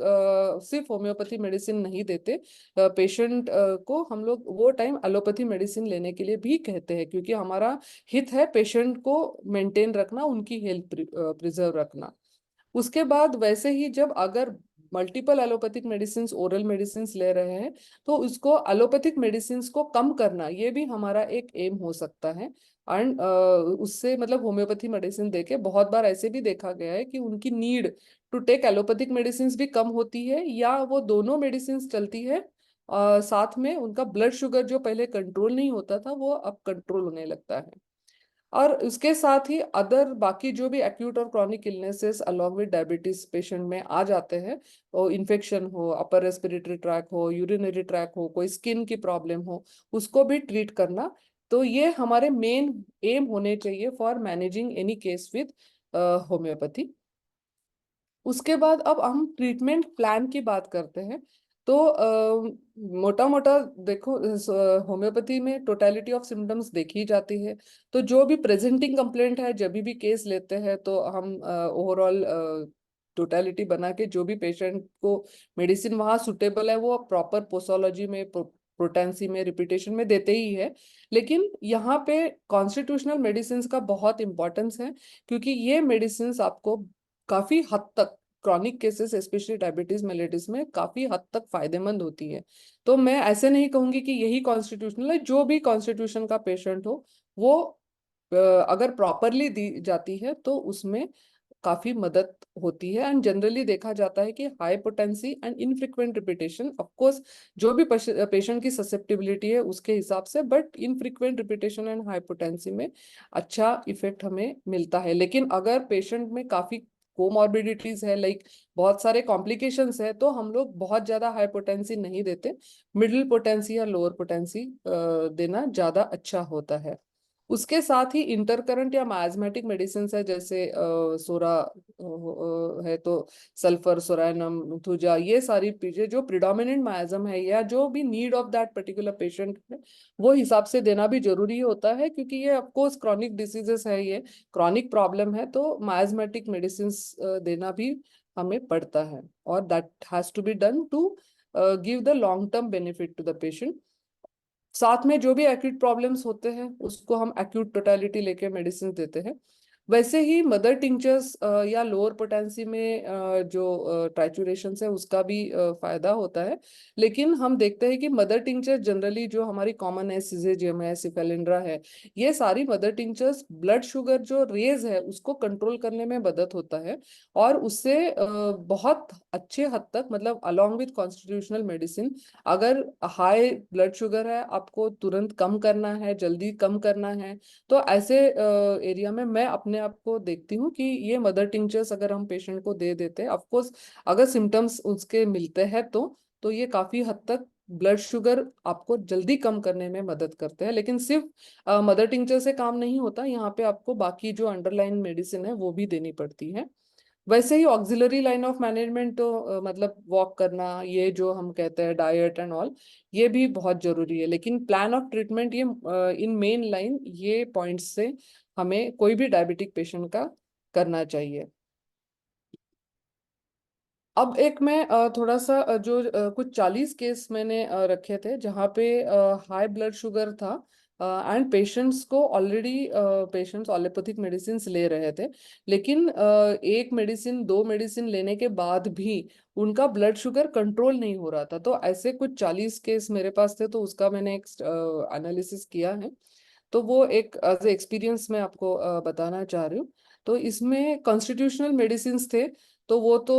सिर्फ होम्योपैथी मेडिसिन नहीं देते। पेशेंट को हम लोग वो टाइम एलोपैथी मेडिसिन लेने के लिए भी कहते हैं, क्योंकि हमारा हित है पेशेंट को मेंटेन रखना, उनकी हेल्थ प्रिजर्व रखना। उसके बाद वैसे ही जब अगर multiple allopathic medicine oral medicine ले रहे हैं, तो उसको एलोपैथिक मेडिसिन को कम करना ये भी हमारा एक एम हो सकता है। एंड उससे मतलब होम्योपैथी मेडिसिन देके बहुत बार ऐसे भी देखा गया है कि उनकी need to take allopathic medicine भी कम होती है, या वो दोनों मेडिसिन चलती है साथ में, उनका ब्लड शुगर जो पहले कंट्रोल नहीं होता था वो अब कंट्रोल होने लगता है। और उसके साथ ही अदर बाकी जो भी एक्यूट और chronic illnesses along with diabetes patient में आ जाते हैं, और इन्फेक्शन हो, अपर रेस्पिरेटरी ट्रैक हो, यूरिनरी ट्रैक हो, कोई स्किन की प्रॉब्लम हो, उसको भी ट्रीट करना। तो ये हमारे मेन एम होने चाहिए for managing any case with homeopathy. उसके बाद अब हम ट्रीटमेंट प्लान की बात करते हैं। तो मोटा मोटा देखो, होम्योपैथी में टोटलिटी ऑफ सिम्टम्स देखी जाती है। तो जो भी प्रेजेंटिंग कंप्लेंट है, जब भी केस लेते हैं, तो हम ओवरऑल टोटलिटी बना के जो भी पेशेंट को मेडिसिन वहाँ सुटेबल है वो प्रॉपर पोसोलॉजी में, प्रोटेंसी में, रिपीटेशन में देते ही है। लेकिन यहाँ पे कॉन्स्टिट्यूशनल मेडिसिन का बहुत इंपॉर्टेंस है, क्योंकि ये मेडिसिन आपको काफी हद तक chronic cases specially diabetes mellitus में काफी हद तक फायदेमंद होती है। तो मैं ऐसे नहीं कहूंगी कि यही कॉन्स्टिट्यूशनल है, जो भी कॉन्स्टिट्यूशन का पेशेंट हो वो अगर प्रॉपरली दी जाती है तो उसमें काफी मदद होती है। एंड जनरली देखा जाता है कि high potency and infrequent repetition, of course जो भी पेशेंट की ससेप्टिबिलिटी है उसके हिसाब से, but infrequent repetition and high potency में अच्छा इफेक्ट हमें मिलता है। लेकिन अगर पेशेंट में काफी कोमॉर्बिडिटीज है, लाइक बहुत सारे कॉम्प्लिकेशंस है, तो हम लोग बहुत ज्यादा हाई पोटेंसी नहीं देते, मिडिल पोटेंसी या लोअर पोटेंसी देना ज्यादा अच्छा होता है। उसके साथ ही इंटरकरेंट या माइजमेटिक मेडिसिन है, जैसे सोरा है तो सल्फर, सोरानम, थुजा, ये सारी चीजें जो प्रिडोमिनेंट माइजम है या जो भी need of that particular patient है, वो हिसाब से देना भी जरूरी होता है, क्योंकि ये ऑफकोर्स क्रॉनिक डिसीजेस है, ये क्रॉनिक प्रॉब्लम है, तो माइजमेटिक मेडिसिन देना भी हमें पड़ता है। और that has to be done to give the long term benefit to the patient. साथ में जो भी एक्यूट प्रॉब्लम्स होते हैं उसको हम एक्यूट टोटलिटी लेके मेडिसिन देते हैं। वैसे ही मदर टिंचर्स या लोअर पोटेंसी में जो ट्राइचुरेशन है उसका भी फायदा होता है। लेकिन हम देखते हैं कि मदर टिंचर जनरली जो हमारी कॉमन है, सिजेजियम है, सिफेलिंड्रा है, ये सारी मदर टिंचर्स ब्लड शुगर जो रेज है उसको कंट्रोल करने में मदद होता है। और उससे बहुत अच्छे हद तक, मतलब अलोंग विद कॉन्स्टिट्यूशनल मेडिसिन, अगर हाई ब्लड शुगर है, आपको तुरंत कम करना है, जल्दी कम करना है, तो ऐसे एरिया में मैं अपने मैंने आपको देखती हूँ कि ये मदर टिंचर्स अगर हम पेशेंट को दे देते हैं, ऑफ कोर्स अगर सिम्टम्स उसके मिलते हैं तो ये काफी हद तक ब्लड शुगर आपको जल्दी कम करने में मदद करते हैं। लेकिन सिर्फ मदर टिंचर से काम नहीं होता, यहाँ पे आपको बाकी जो अंडरलाइन मेडिसिन है वो भी देनी पड़ती है। वैसे ही ऑक्सिलरी लाइन ऑफ मैनेजमेंट तो मतलब वॉक करना, ये जो हम कहते हैं डाइट एंड ऑल, ये भी बहुत जरूरी है। लेकिन प्लान ऑफ ट्रीटमेंट ये इन मेन लाइन ये पॉइंट्स से हमें कोई भी डायबिटिक पेशेंट का करना चाहिए। अब एक मैं थोड़ा सा कुछ 40 केस मैंने रखे थे जहाँ पे हाई ब्लड शुगर था एंड पेशेंट्स को ऑलरेडी पेशेंट्स एलोपैथिक मेडिसिन ले रहे थे। लेकिन एक मेडिसिन दो मेडिसिन लेने के बाद भी उनका ब्लड शुगर कंट्रोल नहीं हो रहा था। तो ऐसे कुछ 40 केस मेरे पास थे, तो उसका मैंने एक एनालिसिस किया है। तो वो एक एज ए एक्सपीरियंस मैं आपको बताना चाह रही हूँ। तो इसमें कॉन्स्टिट्यूशनल मेडिसिन थे, तो वो तो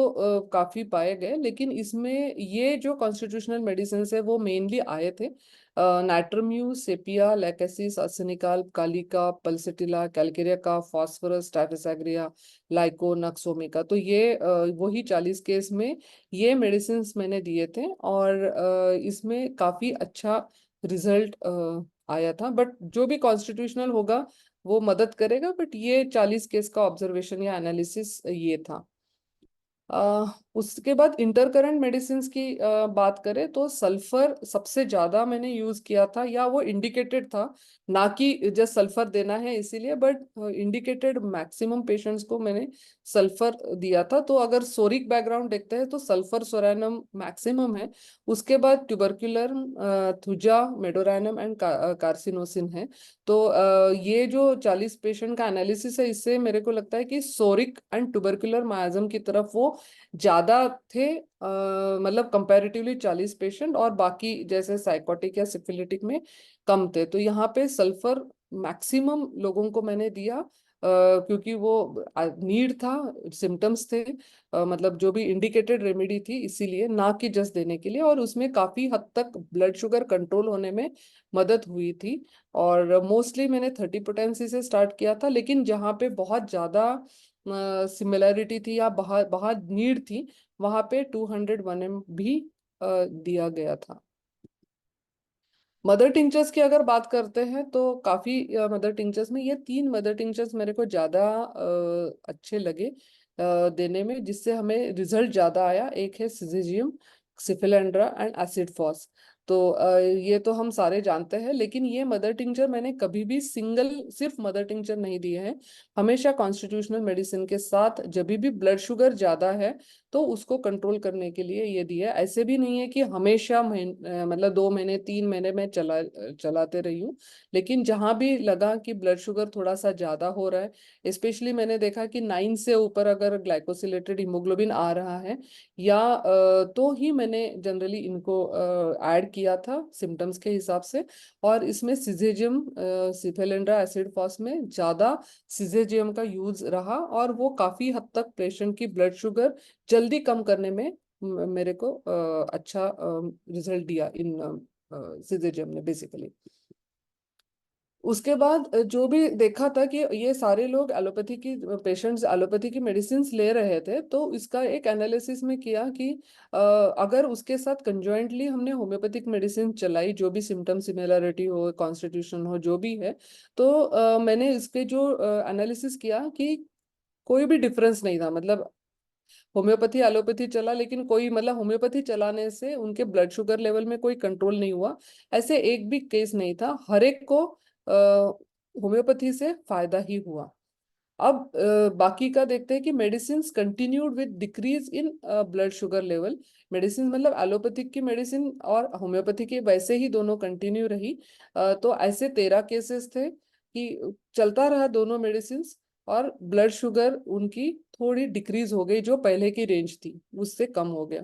काफी पाए गए। लेकिन इसमें ये जो कॉन्स्टिट्यूशनल मेडिसिन है वो मेनली आए थे नाइट्रम्यू, सेपिया, लैकेसिस, अर्सेनिकाल, कालिका, पल्सेटिला, कैलकेरिया का, फास्फोरस, टाइफेसाग्रिया, लाइको, नक्सोमिका। तो ये वही 40 केस में ये मेडिसिन मैंने दिए थे और इसमें काफी अच्छा रिजल्ट आया था। बट जो भी कॉन्स्टिट्यूशनल होगा वो मदद करेगा, बट ये 40 केस का ऑब्जर्वेशन या एनालिसिस ये था। उसके बाद इंटरकरेंट मेडिसिन की बात करें तो सल्फर सबसे ज्यादा मैंने यूज किया था, या वो इंडिकेटेड था, ना कि जस्ट सल्फर देना है इसीलिए, बट इंडिकेटेड मैक्सिमम पेशेंट्स को मैंने सल्फर दिया था। तो अगर सोरिक बैकग्राउंड देखते हैं तो सल्फर सोरानम मैक्सिमम है, उसके बाद ट्यूबरकुलर, थुजा, मेडोरानम एंड कार्सिनोसिन है। तो ये जो 40 पेशेंट का एनालिसिस है, इससे मेरे को लगता है कि सोरिक एंड ट्यूबरकुलर मायाजम की तरफ वो ज्यादा थे, मतलब कंपैरेटिवली 40 पेशेंट, और बाकी जैसे साइकोटिक या सिफिलिटिक में कम थे। तो यहाँ पे सल्फर मैक्सिमम लोगों को मैंने दिया क्योंकि वो नीड था, सिम्टम्स थे, मतलब जो भी इंडिकेटेड रेमेडी थी, इसीलिए, ना कि जस्ट देने के लिए। और उसमें काफी हद तक ब्लड शुगर कंट्रोल होने में मदद हुई थी। और मोस्टली मैंने 30 पोटेंसी से स्टार्ट किया था, लेकिन जहाँ पे बहुत ज्यादा सिमिलैरिटी थी या बहुत बहुत नीड थी, वहां पे 201 भी दिया गया था। मदर टिंचर्स की अगर बात करते हैं तो काफी मदर टिंचर्स में ये 3 मदर टिंचर्स मेरे को ज्यादा अच्छे लगे देने में, जिससे हमें रिजल्ट ज्यादा आया। एक है सिजिजियम, सिफिलेंड्रा एंड एसिड फॉस। तो ये तो हम सारे जानते हैं, लेकिन ये मदर टिंचर मैंने कभी भी सिंगल सिर्फ मदर टिंचर नहीं दिए हैं, हमेशा कॉन्स्टिट्यूशनल मेडिसिन के साथ। जब भी ब्लड शुगर ज्यादा है तो उसको कंट्रोल करने के लिए ये दिया है। ऐसे भी नहीं है कि हमेशा मतलब 2 महीने 3 महीने में चलाते रही हूँ। लेकिन जहां भी लगा कि ब्लड शुगर थोड़ा सा ज्यादा हो रहा है, स्पेशली मैंने देखा कि 9 से ऊपर अगर ग्लाइकोसिलेटेड हीमोग्लोबिन आ रहा है, या तो ही मैंने जनरली इनको ऐड किया था सिम्टम्स के हिसाब से। और इसमें सिजेजियम, सिफेलेंड्रा, एसिड फॉस में ज्यादा सिजेजियम का यूज रहा, और वो काफी हद तक पेशेंट की ब्लड शुगर जल्दी कम करने में मेरे को अच्छा रिजल्ट दिया इन सिजेजियम ने बेसिकली। उसके बाद जो भी देखा था कि ये सारे लोग एलोपैथी की पेशेंट्स एलोपैथी की मेडिसिन ले रहे थे, तो इसका एक एनालिसिस में किया कि अगर उसके साथ कंजॉइंटली हमने होम्योपैथिक मेडिसिन चलाई, जो भी सिम्टम सिमिलरिटी हो, कॉन्स्टिट्यूशन हो, जो भी है, तो मैंने इसके जो एनालिसिस किया कि कोई भी डिफरेंस नहीं था। मतलब होम्योपैथी एलोपैथी चला, लेकिन कोई, मतलब होम्योपैथी चलाने से उनके ब्लड शुगर लेवल में कोई कंट्रोल नहीं हुआ, ऐसे एक भी केस नहीं था। हर एक को होम्योपैथी से फायदा ही हुआ। अब बाकी का देखते हैं कि medicine continued with decrease in blood sugar level. Medicine मतलब एलोपैथिक की मेडिसिन और होम्योपैथी की वैसे ही दोनों कंटिन्यू रही। तो ऐसे 13 केसेस थे कि चलता रहा दोनों मेडिसिन, और ब्लड शुगर उनकी थोड़ी डिक्रीज हो गई, जो पहले की रेंज थी उससे कम हो गया।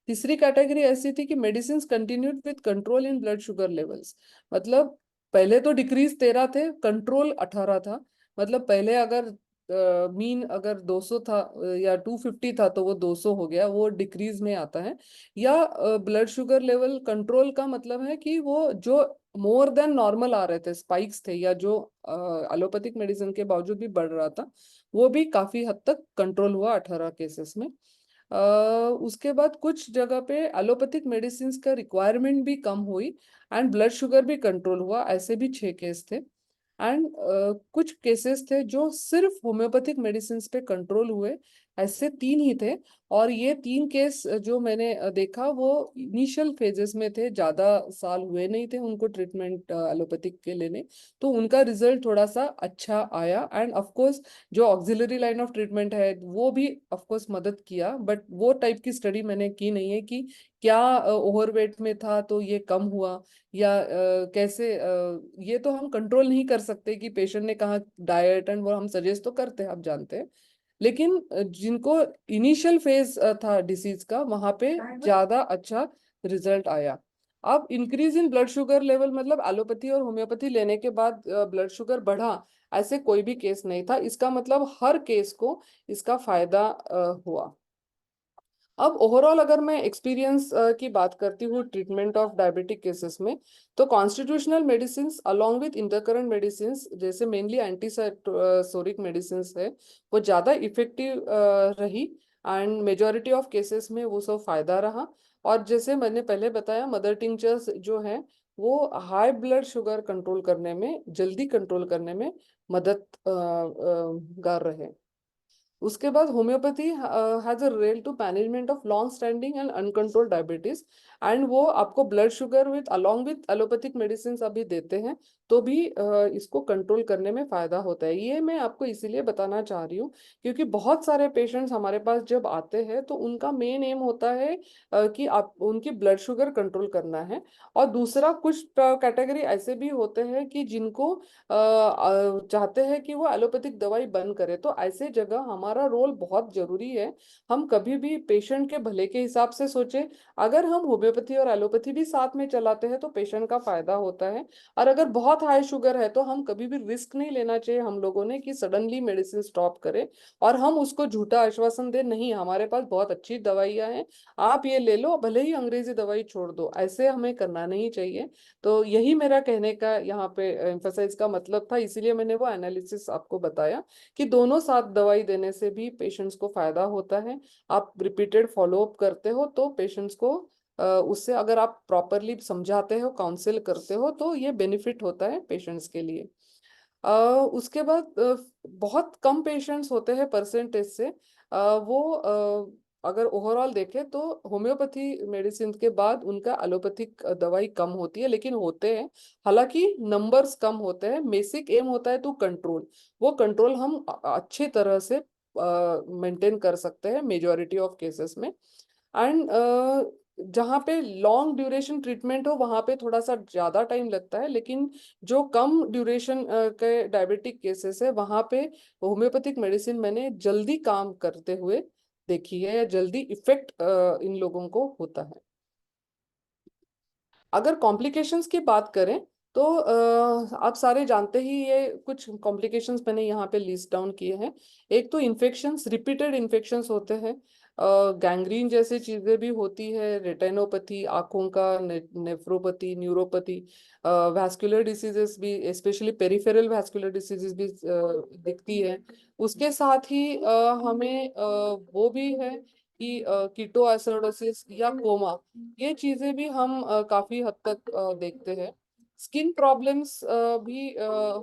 तीसरी कैटेगरी ऐसी थी कि medicine continued with control in blood sugar levels. मतलब पहले तो डिक्रीज 13 थे, कंट्रोल 18 था। मतलब पहले अगर मीन अगर 200 था या 250 था, तो वो 200 हो गया, वो डिक्रीज में आता है। या ब्लड शुगर लेवल कंट्रोल का मतलब है कि वो जो मोर देन नॉर्मल आ रहे थे, स्पाइक्स थे, या जो एलोपैथिक मेडिसिन के बावजूद भी बढ़ रहा था, वो भी काफी हद तक कंट्रोल हुआ 18 केसेस में। उसके बाद कुछ जगह पे एलोपैथिक मेडिसिन का रिक्वायरमेंट भी कम हुई एंड ब्लड शुगर भी कंट्रोल हुआ, ऐसे भी 6 केस थे। एंड कुछ केसेस थे जो सिर्फ होम्योपैथिक मेडिसिन पे कंट्रोल हुए, ऐसे 3 ही थे। और ये 3 केस जो मैंने देखा वो इनिशियल फेजेस में थे, ज्यादा साल हुए नहीं थे उनको ट्रीटमेंट एलोपैथिक के लेने, तो उनका रिजल्ट थोड़ा सा अच्छा आया। एंड ऑफ कोर्स जो ऑक्सिलरी लाइन ऑफ ट्रीटमेंट है वो भी ऑफ कोर्स मदद किया, बट वो टाइप की स्टडी मैंने की नहीं है कि क्या ओवरवेट में था तो ये कम हुआ, या कैसे ये तो हम कंट्रोल नहीं कर सकते कि पेशेंट ने कहा डाइट एंड वो हम सजेस्ट तो करते हैं, आप जानते हैं। लेकिन जिनको इनिशियल फेज था डिसीज का, वहां पे ज्यादा अच्छा रिजल्ट आया। अब increase in blood sugar level मतलब एलोपैथी और होम्योपैथी लेने के बाद ब्लड शुगर बढ़ा, ऐसे कोई भी केस नहीं था। इसका मतलब हर केस को इसका फायदा हुआ। अब ओवरऑल अगर मैं एक्सपीरियंस की बात करती हूँ ट्रीटमेंट ऑफ डायबिटिक केसेस में, तो constitutional medicine along with intercurrent medicine, जैसे मेनली एंटीसोरिक मेडिसिन है, वो ज़्यादा इफेक्टिव रही एंड मेजॉरिटी ऑफ केसेस में वो सब फायदा रहा। और जैसे मैंने पहले बताया, मदर टिंचर्स जो है वो हाई ब्लड शुगर कंट्रोल करने में, जल्दी कंट्रोल करने में मदद गार रहे। उसके बाद homeopathy has a role to management of long standing and uncontrolled diabetes, and वो आपको blood sugar with along with allopathic medicine अभी देते हैं, तो भी इसको कंट्रोल करने में फायदा होता है। ये मैं आपको इसीलिए बताना चाह रही हूँ क्योंकि बहुत सारे पेशेंट्स हमारे पास जब आते हैं तो उनका मेन एम होता है कि आप उनकी ब्लड शुगर कंट्रोल करना है। और दूसरा, कुछ कैटेगरी ऐसे भी होते हैं कि जिनको चाहते हैं कि वो एलोपैथिक दवाई बंद करे, तो ऐसे जगह हमारा रोल बहुत जरूरी है। हम कभी भी पेशेंट के भले के हिसाब से सोचे, अगर हम होम्योपैथी और एलोपैथी भी साथ में चलाते हैं तो पेशेंट का फायदा होता है। और अगर बहुत हाई शुगर है तो हम कभी भी रिस्क नहीं लेना चाहिए हम लोगों ने कि सडनली मेडिसिन स्टॉप करें और हम उसको झूठा आश्वासन दे, नहीं हमारे पास बहुत अच्छी दवाइयां हैं, आप ये ले लो, भले ही अंग्रेजी दवाई छोड़ दो, ऐसे हमें करना नहीं चाहिए। तो यही मेरा कहने का यहाँ पे एम्फसाइज का मतलब था, इसीलिए मैंने वो एनालिसिस आपको बताया कि दोनों साथ दवाई देने से भी पेशेंट्स को फायदा होता है। आप रिपीटेड फॉलोअप करते हो तो पेशेंट्स को उससे अगर आप प्रॉपरली समझाते हो, काउंसिल करते हो, तो ये बेनिफिट होता है पेशेंट्स के लिए। उसके बाद बहुत कम पेशेंट्स होते हैं परसेंटेज से, वो अगर ओवरऑल देखें तो होम्योपैथी मेडिसिन के बाद उनका एलोपैथिक दवाई कम होती है, लेकिन होते हैं, हालांकि नंबर्स कम होते हैं। बेसिक एम होता है टू कंट्रोल, वो कंट्रोल हम अच्छी तरह से मेंटेन कर सकते हैं मेजॉरिटी ऑफ केसेस में। एंड जहाँ पे लॉन्ग ड्यूरेशन ट्रीटमेंट हो वहाँ पे थोड़ा सा ज़्यादा टाइम लगता है, लेकिन जो कम ड्यूरेशन के डायबिटिक केसेस है वहाँ पे होम्योपैथिक मेडिसिन मैंने जल्दी काम करते हुए देखी है, या जल्दी इफेक्ट इन लोगों को होता है। अगर कॉम्प्लिकेशंस की बात करें तो आप सारे जानते ही, ये कुछ कॉम्प्लिकेशंस मैंने यहाँ पे लिस्ट डाउन किए हैं। एक तो इन्फेक्शंस, रिपीटेड इन्फेक्शंस होते हैं, गैंग्रीन जैसी चीजें भी होती है, रेटिनोपैथी आंखों का, नेफ्रोपैथी, न्यूरोपैथी, वैस्कुलर डिसीजेस भी, स्पेशली पेरिफेरल वैस्कुलर डिसीजेस भी दिखती है। उसके साथ ही हमें वो भी है कि कीटोएसिडोसिस या कोमा, ये चीजें भी हम काफी हद तक देखते हैं। स्किन प्रॉब्लम्स भी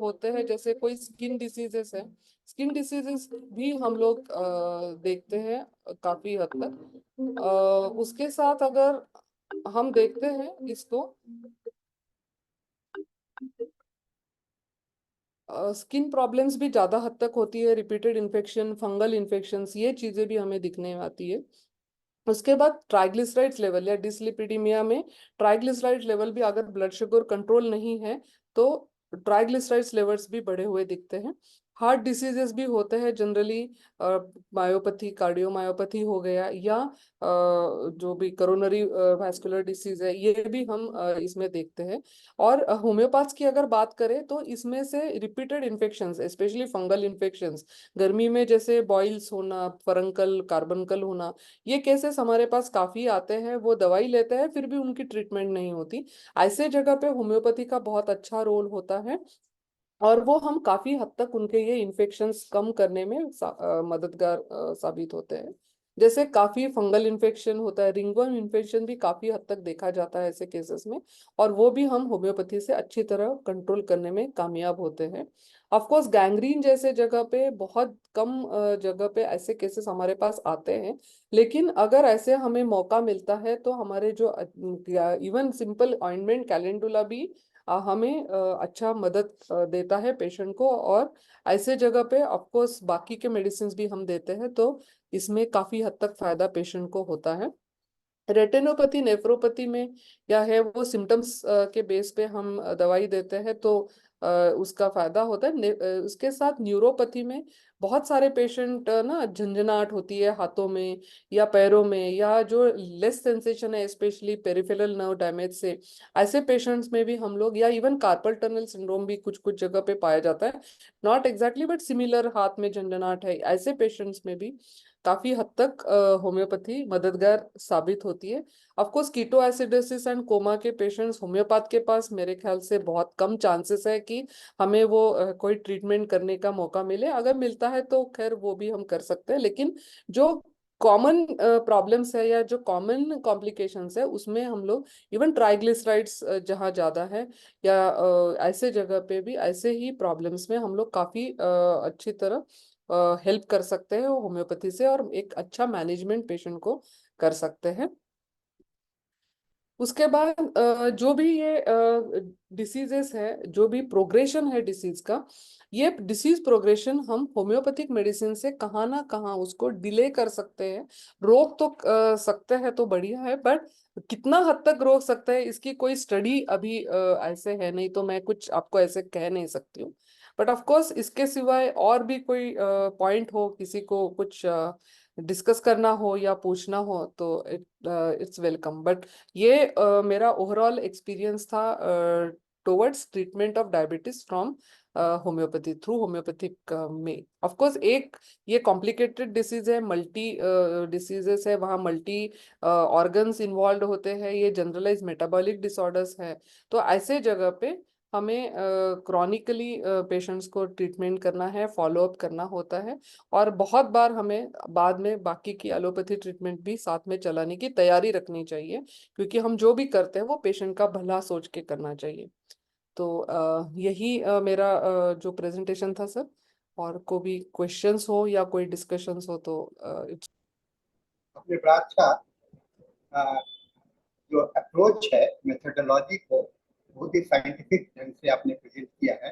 होते हैं, जैसे कोई स्किन डिसीजेस है, स्किन डिसीजेस भी हम लोग देखते हैं काफी हद तक। उसके साथ अगर हम देखते हैं इसको, स्किन प्रॉब्लम्स भी ज्यादा हद तक होती है, रिपीटेड इन्फेक्शन, फंगल इन्फेक्शंस, ये चीजें भी हमें दिखने आती है। उसके बाद ट्राइग्लिसराइड्स लेवल या डिसलिपिडीमिया में ट्राइग्लिसराइड लेवल भी, अगर ब्लड शुगर कंट्रोल नहीं है तो ट्राइग्लिसराइड्स लेवल्स भी बढ़े हुए दिखते हैं। हार्ट डिसीजेस भी होते हैं जनरली, मायोपैथी, कार्डियोमायोपैथी हो गया, या जो भी कोरोनरी वैस्कुलर डिसीज है, ये भी हम इसमें देखते हैं। और होम्योपैथ्स की अगर बात करें तो इसमें से repeated infections, specially fungal infections, गर्मी में जैसे बॉइल्स होना, फरंकल, कार्बनकल होना, ये केसेस हमारे पास काफी आते हैं। वो दवाई लेते हैं फिर भी उनकी ट्रीटमेंट नहीं होती। ऐसे जगह पे होम्योपैथी का बहुत अच्छा रोल होता है, और वो हम काफी हद तक उनके ये इन्फेक्शंस कम करने में मददगार साबित होते हैं। जैसे काफी फंगल इन्फेक्शन होता है, रिंगवर्म इन्फेक्शन भी काफी हद तक देखा जाता है ऐसे केसेस में, और वो भी हम होम्योपैथी से अच्छी तरह कंट्रोल करने में कामयाब होते हैं। ऑफ कोर्स गैंग्रीन जैसे जगह पे बहुत कम जगह पे ऐसे केसेस हमारे पास आते हैं, लेकिन अगर ऐसे हमें मौका मिलता है तो हमारे जो इवन सिंपल ऑइंटमेंट कैलेंडुला भी हमें अच्छा मदद देता है पेशेंट को। और ऐसे जगह पे ऑफ कोर्स बाकी के मेडिसिन भी हम देते हैं, तो इसमें काफी हद तक फायदा पेशेंट को होता है। रेटिनोपैथी, नेफ्रोपैथी में क्या है, वो सिम्टम्स के बेस पे हम दवाई देते हैं, तो उसका फायदा होता है। उसके साथ न्यूरोपैथी में बहुत सारे पेशेंट ना झंझनाहट होती है हाथों में या पैरों में, या जो लेस सेंसेशन है स्पेशली पेरिफेरल नर्व डैमेज से, ऐसे पेशेंट्स में भी हम लोग, या इवन कार्पल टनल सिंड्रोम भी कुछ कुछ जगह पे पाया जाता है, नॉट एग्जैक्टली बट सिमिलर, हाथ में झंझनाहट है, ऐसे पेशेंट्स में भी काफी हद तक होम्योपैथी मददगार साबित होती है। Of course keto acidosis and coma के पेशेंट्स, होम्योपैथ के पास मेरे ख्याल से बहुत कम चांसेस है कि हमें वो कोई ट्रीटमेंट करने का मौका मिले। अगर मिलता है तो खैर वो भी हम कर सकते हैं, लेकिन जो कॉमन प्रॉब्लम्स है या जो कॉमन कॉम्प्लिकेशंस है उसमें हम लोग इवन ट्राइग्लिसराइड्स जहाँ ज्यादा है, या ऐसे जगह पे भी ऐसे ही प्रॉब्लम्स में हम लोग काफी अच्छी तरह हेल्प कर सकते हैं होम्योपैथी से, और एक अच्छा मैनेजमेंट पेशेंट को कर सकते हैं। उसके बाद जो भी ये डिसीजेस है, जो भी प्रोग्रेशन है डिसीज का, ये डिसीज प्रोग्रेशन हम होम्योपैथिक मेडिसिन से कहाँ ना कहाँ उसको डिले कर सकते हैं। रोक तो सकते हैं तो बढ़िया है, बट कितना हद तक रोक सकते हैं इसकी कोई स्टडी अभी ऐसे है नहीं, तो मैं कुछ आपको ऐसे कह नहीं सकती हूँ। बट ऑफ कोर्स इसके सिवाय और भी कोई पॉइंट हो, किसी को कुछ डिस्कस करना हो या पूछना हो, तो इट्स वेलकम। बट ये मेरा ओवरऑल एक्सपीरियंस था towards treatment of diabetes from homeopathy, through homeopathic में। ऑफ कोर्स एक ये कॉम्प्लिकेटेड डिसीज है, मल्टी डिसीजेस है, वहाँ मल्टी ऑर्गन्स इन्वॉल्व होते हैं, ये जनरलाइज मेटाबॉलिक डिसऑर्डर्स है, तो ऐसे जगह पे हमें क्रॉनिकली पेशेंट्स को ट्रीटमेंट करना है, फॉलो अप करना होता है, और बहुत बार हमें बाद में बाकी की एलोपैथी ट्रीटमेंट भी साथ में चलाने की तैयारी रखनी चाहिए, क्योंकि हम जो भी करते हैं वो पेशेंट का भला सोच के करना चाहिए। तो यही मेरा जो प्रेजेंटेशन था सर, और कोई भी क्वेश्चंस हो या कोई डिस्कशंस हो तो इट्स। अपने बड़ा अच्छा जो अप्रोच है मेथोडोलॉजी को बहुत ही साइंटिफिक ढंग से आपने प्रेजेंट किया है।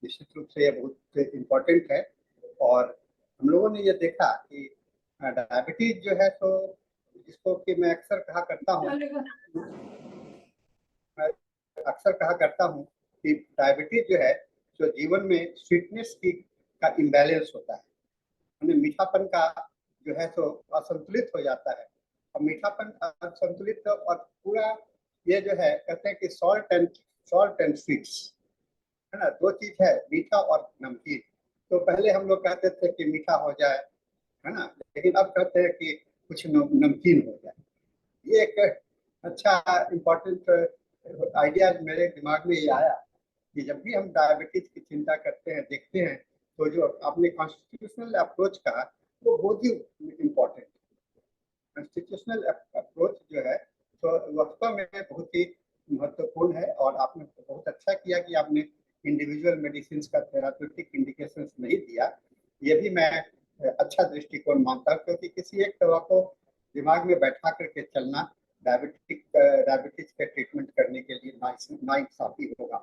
निश्चित रूप से ये बहुत इम्पोर्टेंट है। और हम लोगों ने ये देखा कि डायबिटीज जो है तो जिसको कि मैं अक्सर कहा करता हूँ, मैं अक्सर कहा करता हूँ कि डायबिटीज जो है जो जीवन में स्वीटनेस की का इम्बैलेंस होता है, हमें मीठापन का जो है तो असंतुलित हो जाता है। और मीठापन असंतुलित और पूरा ये जो है कहते हैं कि सॉल्ट एंड स्वीट्स है ना, दो चीज है, मीठा और नमकीन। तो पहले हम लोग कहते थे कि मीठा हो जाए है ना, लेकिन अब कहते हैं कि कुछ नमकीन हो जाए। ये एक अच्छा इम्पोर्टेंट आइडिया मेरे दिमाग में ये आया कि जब भी हम डायबिटीज की चिंता करते हैं, देखते हैं, तो जो आपने कॉन्स्टिट्यूशनल अप्रोच कहा वो बहुत ही इम्पोर्टेंट। कॉन्स्टिट्यूशनल अप्रोच जो है तो वास्तव में बहुत ही महत्वपूर्ण है, और आपने बहुत अच्छा किया कि आपने इंडिविजुअल मेडिसिन का थेराप्यूटिक इंडिकेशंस नहीं दिया। ये भी मैं अच्छा दृष्टिकोण मानता हूँ, क्योंकि किसी एक दवा को दिमाग में बैठा करके चलना डायबिटीज के ट्रीटमेंट करने के लिए नाइंसाफी होगा।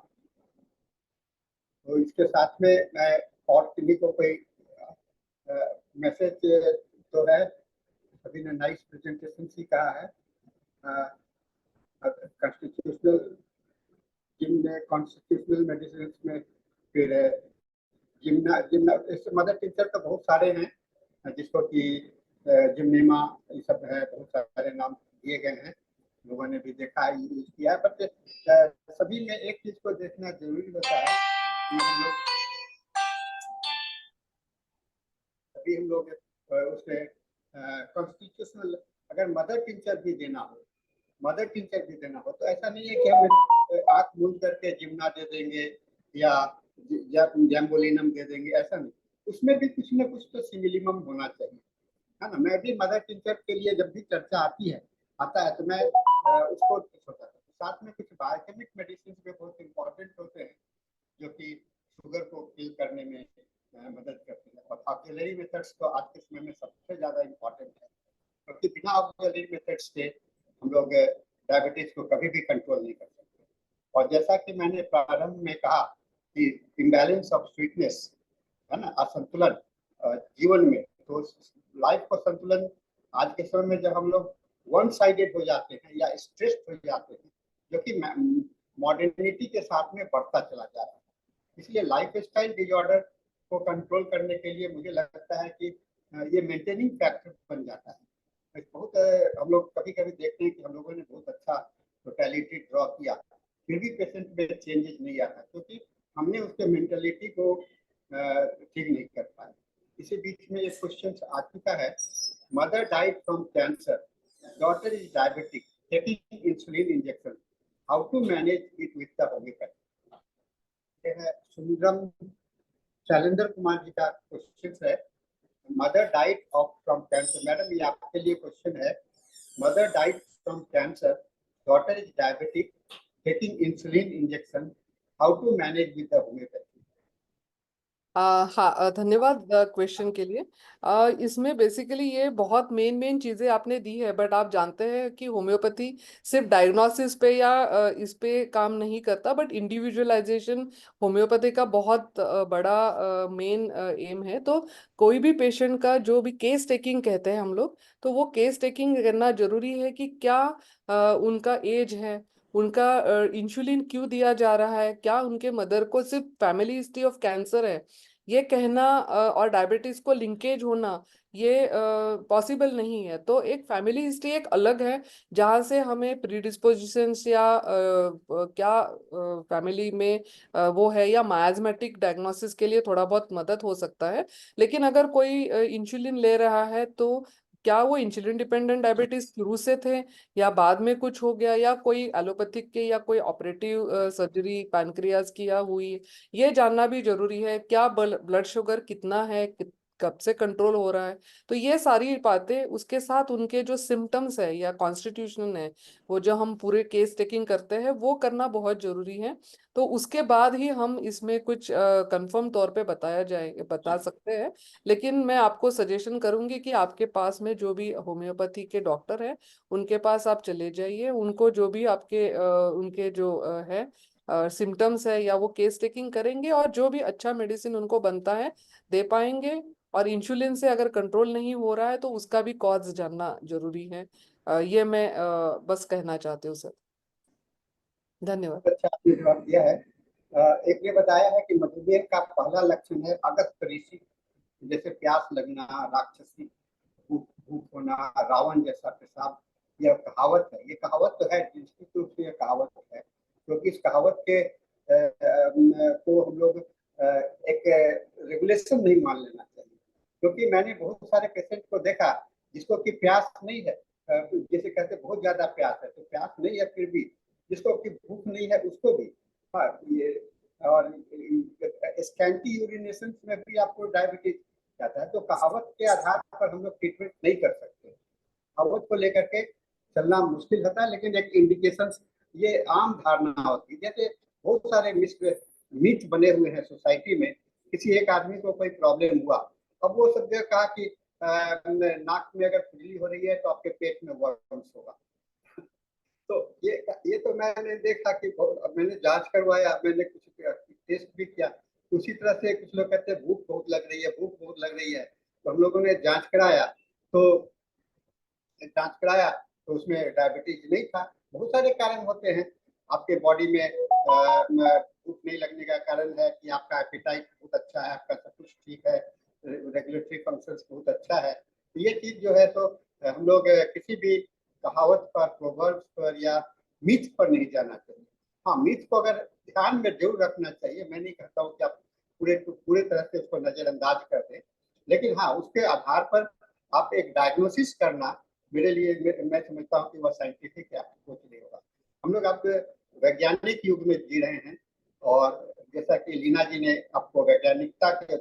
तो इसके साथ में मैं और किन्हीं को कोई मैसेज तो है, सभी ने नाइस प्रेजेंटेशन ही कहा है। कॉन्स्टिट्यूशनल जिन कॉन्स्टिट्यूशनल मेडिसिन में फिर जिम्ना जिम्ना इससे मदर टिंचर तो बहुत सारे हैं, जिसको कि जिम्नीमा, ये सब है, बहुत सारे नाम दिए गए हैं, लोगों ने भी देखा है, यूज किया है। बट सभी में एक चीज को देखना जरूरी होता है कि हम लोग उसमें कॉन्स्टिट्यूशनल, अगर मदर टिंचर भी देना हो तो ऐसा नहीं है कि हम आंख मूंद करके जिम्ना दे देंगे या जैम्बोलिनम दे देंगे, ऐसा नहीं। उसमें भी कुछ ना कुछ तो सिमिलिमम होना चाहिए, है ना। मैं भी मदर टिंचर के लिए जब भी चर्चा आता है तो मैं उसको सोचा था। साथ में कुछ बायोकेमिक मेडिसिन भी बहुत इंपॉर्टेंट होते हैं, जो कि शुगर को किल करने में मदद करते हैं। और ऑक्सिलरी मेथड्स तो आज के समय में सबसे ज्यादा इम्पोर्टेंट है, क्योंकि बिना ऑक्सिलरी मेथड्स के हम लोग डायबिटीज को कभी भी कंट्रोल नहीं कर सकते। और जैसा कि मैंने प्रारंभ में कहा कि इम्बैलेंस ऑफ स्वीटनेस, है ना, असंतुलन जीवन में, तो लाइफ को संतुलन आज के समय में जब हम लोग वन साइडेड हो जाते हैं या स्ट्रेस्ड हो जाते हैं, जो कि मॉडर्निटी के साथ में बढ़ता चला जा रहा है। इसलिए लाइफ स्टाइल डिजॉर्डर को कंट्रोल करने के लिए मुझे लगता है कि ये मेंटेनिंग फैक्टर बन जाता है। बहुत हम लोग कभी कभी देखते हैं कि हम लोगों ने बहुत अच्छा टोटलिटी ड्रॉ किया, फिर भी पेशेंट में चेंजेस नहीं आता, क्योंकि हमने उसके मेंटेलिटी को ठीक नहीं कर पाए। इसी बीच में एक क्वेश्चन आ चुका है, mother died from cancer, daughter is diabetic, taking insulin injection, how to manage it with the homoeopathy. Sundaram Shailendra Kumar ji का क्वेश्चन है, mother died from cancer. Madam, ये आपके लिए क्वेश्चन है, mother died from cancer, daughter is diabetic, taking insulin injection, how to manage with the homoeopathy. हाँ, धन्यवाद question के लिए। इसमें बेसिकली ये बहुत मेन चीजें आपने दी है, बट आप जानते हैं कि होम्योपैथी सिर्फ डायग्नोसिस पे या इस पे काम नहीं करता, बट इंडिविजुअलाइजेशन होम्योपैथी का बहुत बड़ा मेन एम है। तो कोई भी पेशेंट का जो भी केस टेकिंग कहते हैं हम लोग, तो वो केस टेकिंग करना जरूरी है कि क्या उनका एज है, उनका इंसुलिन क्यों दिया जा रहा है, क्या उनके मदर को सिर्फ फैमिली हिस्ट्री ऑफ कैंसर है, ये कहना और डायबिटीज को लिंकेज होना ये पॉसिबल नहीं है। तो एक फैमिली हिस्ट्री एक अलग है, जहाँ से हमें प्रीडिस्पोजिशंस या क्या फैमिली में वो है, या मायाजमेटिक डायग्नोसिस के लिए थोड़ा बहुत मदद हो सकता है। लेकिन अगर कोई इंसुलिन ले रहा है, तो क्या वो इंसुलिन डिपेंडेंट डायबिटीज शुरू से थे, या बाद में कुछ हो गया, या कोई एलोपैथिक के या कोई ऑपरेटिव सर्जरी पैनक्रियाज की या हुई, ये जानना भी जरूरी है। क्या ब्लड शुगर कितना है, कब से कंट्रोल हो रहा है। तो ये सारी बातें, उसके साथ उनके जो सिम्टम्स है या कॉन्स्टिट्यूशन है, वो जो हम पूरे केस टेकिंग करते हैं, वो करना बहुत जरूरी है। तो उसके बाद ही हम इसमें कुछ कंफर्म तौर पे बता सकते हैं। लेकिन मैं आपको सजेशन करूंगी कि आपके पास में जो भी होम्योपैथी के डॉक्टर है, उनके पास आप चले जाइए। उनको जो भी आपके उनके जो है सिम्टम्स है, या वो केस टेकिंग करेंगे, और जो भी अच्छा मेडिसिन उनको बनता है दे पाएंगे। और इंसुलिन से अगर कंट्रोल नहीं हो रहा है, तो उसका भी कॉज जानना जरूरी है। ये मैं बस कहना चाहती हूँ सर। धन्यवाद। अच्छा, आपने जवाब दिया है। एक ये बताया है कि मधुमेह का पहला लक्षण है अगस्त ऋषि, जैसे प्यास लगना, राक्षसी भूख भूख होना, रावण जैसा पेशाब। यह कहावत है, ये कहावत तो है, निश्चित रूप से यह कहावत है, क्योंकि इस कहावत के को हम लोग एक रेगुलेशन नहीं मान लेना चाहिए। क्योंकि मैंने बहुत सारे पेशेंट को देखा जिसको कि प्यास नहीं है, जैसे कहते बहुत ज्यादा प्यास है, तो प्यास नहीं है फिर भी, जिसको कि भूख नहीं है उसको भी। हाँ, ये और स्कैंटी यूरिनेशन में भी आपको डायबिटीज जाता है। तो कहावत के आधार पर हम लोग ट्रीटमेंट नहीं कर सकते, कहावत को लेकर के चलना मुश्किल होता है। लेकिन एक इंडिकेशन, ये आम धारणा होती है, जैसे बहुत सारे मिथ बने हुए हैं सोसाइटी में। किसी एक आदमी को कोई प्रॉब्लम हुआ, अब वो सब जगह कहा कि नाक में अगर खुजली हो रही है तो आपके पेट में वर्म्स होगा। तो ये तो मैंने देखा कि मैंने जांच करवाया, मैंने कुछ टेस्ट भी किया, उसी तरह से कुछ लोग कहते हैं भूख बहुत लग रही है, भूख बहुत लग रही है। तो हम लोगों ने जांच कराया तो उसमें डायबिटीज नहीं था। बहुत सारे कारण होते हैं, आपके बॉडी में भूख नहीं लगने का कारण है कि आपका एपिटाइट बहुत अच्छा है, आपका सब कुछ ठीक है, रेगुलेटरी फंक्शंस बहुत अच्छा है। तो ये चीज जो है तो हम लोग किसी भी कहावत पर, प्रोवर्ब्स पर या मिथ पर नहीं जाना चाहिए। हाँ, मिथ को अगर ध्यान में जरूर रखना चाहिए, मैं नहीं कहता हूँ कि आप पूरे तरह से उसको नजरअंदाज कर दें, लेकिन हाँ, उसके आधार पर आप एक डायग्नोसिस करना, मेरे लिए मैं समझता हूँ कि वह साइंटिफिक अप्रोच नहीं होगा। हम लोग अब वैज्ञानिक युग में जी रहे हैं, और जैसा कि लीना जी ने आपको वैज्ञानिकता के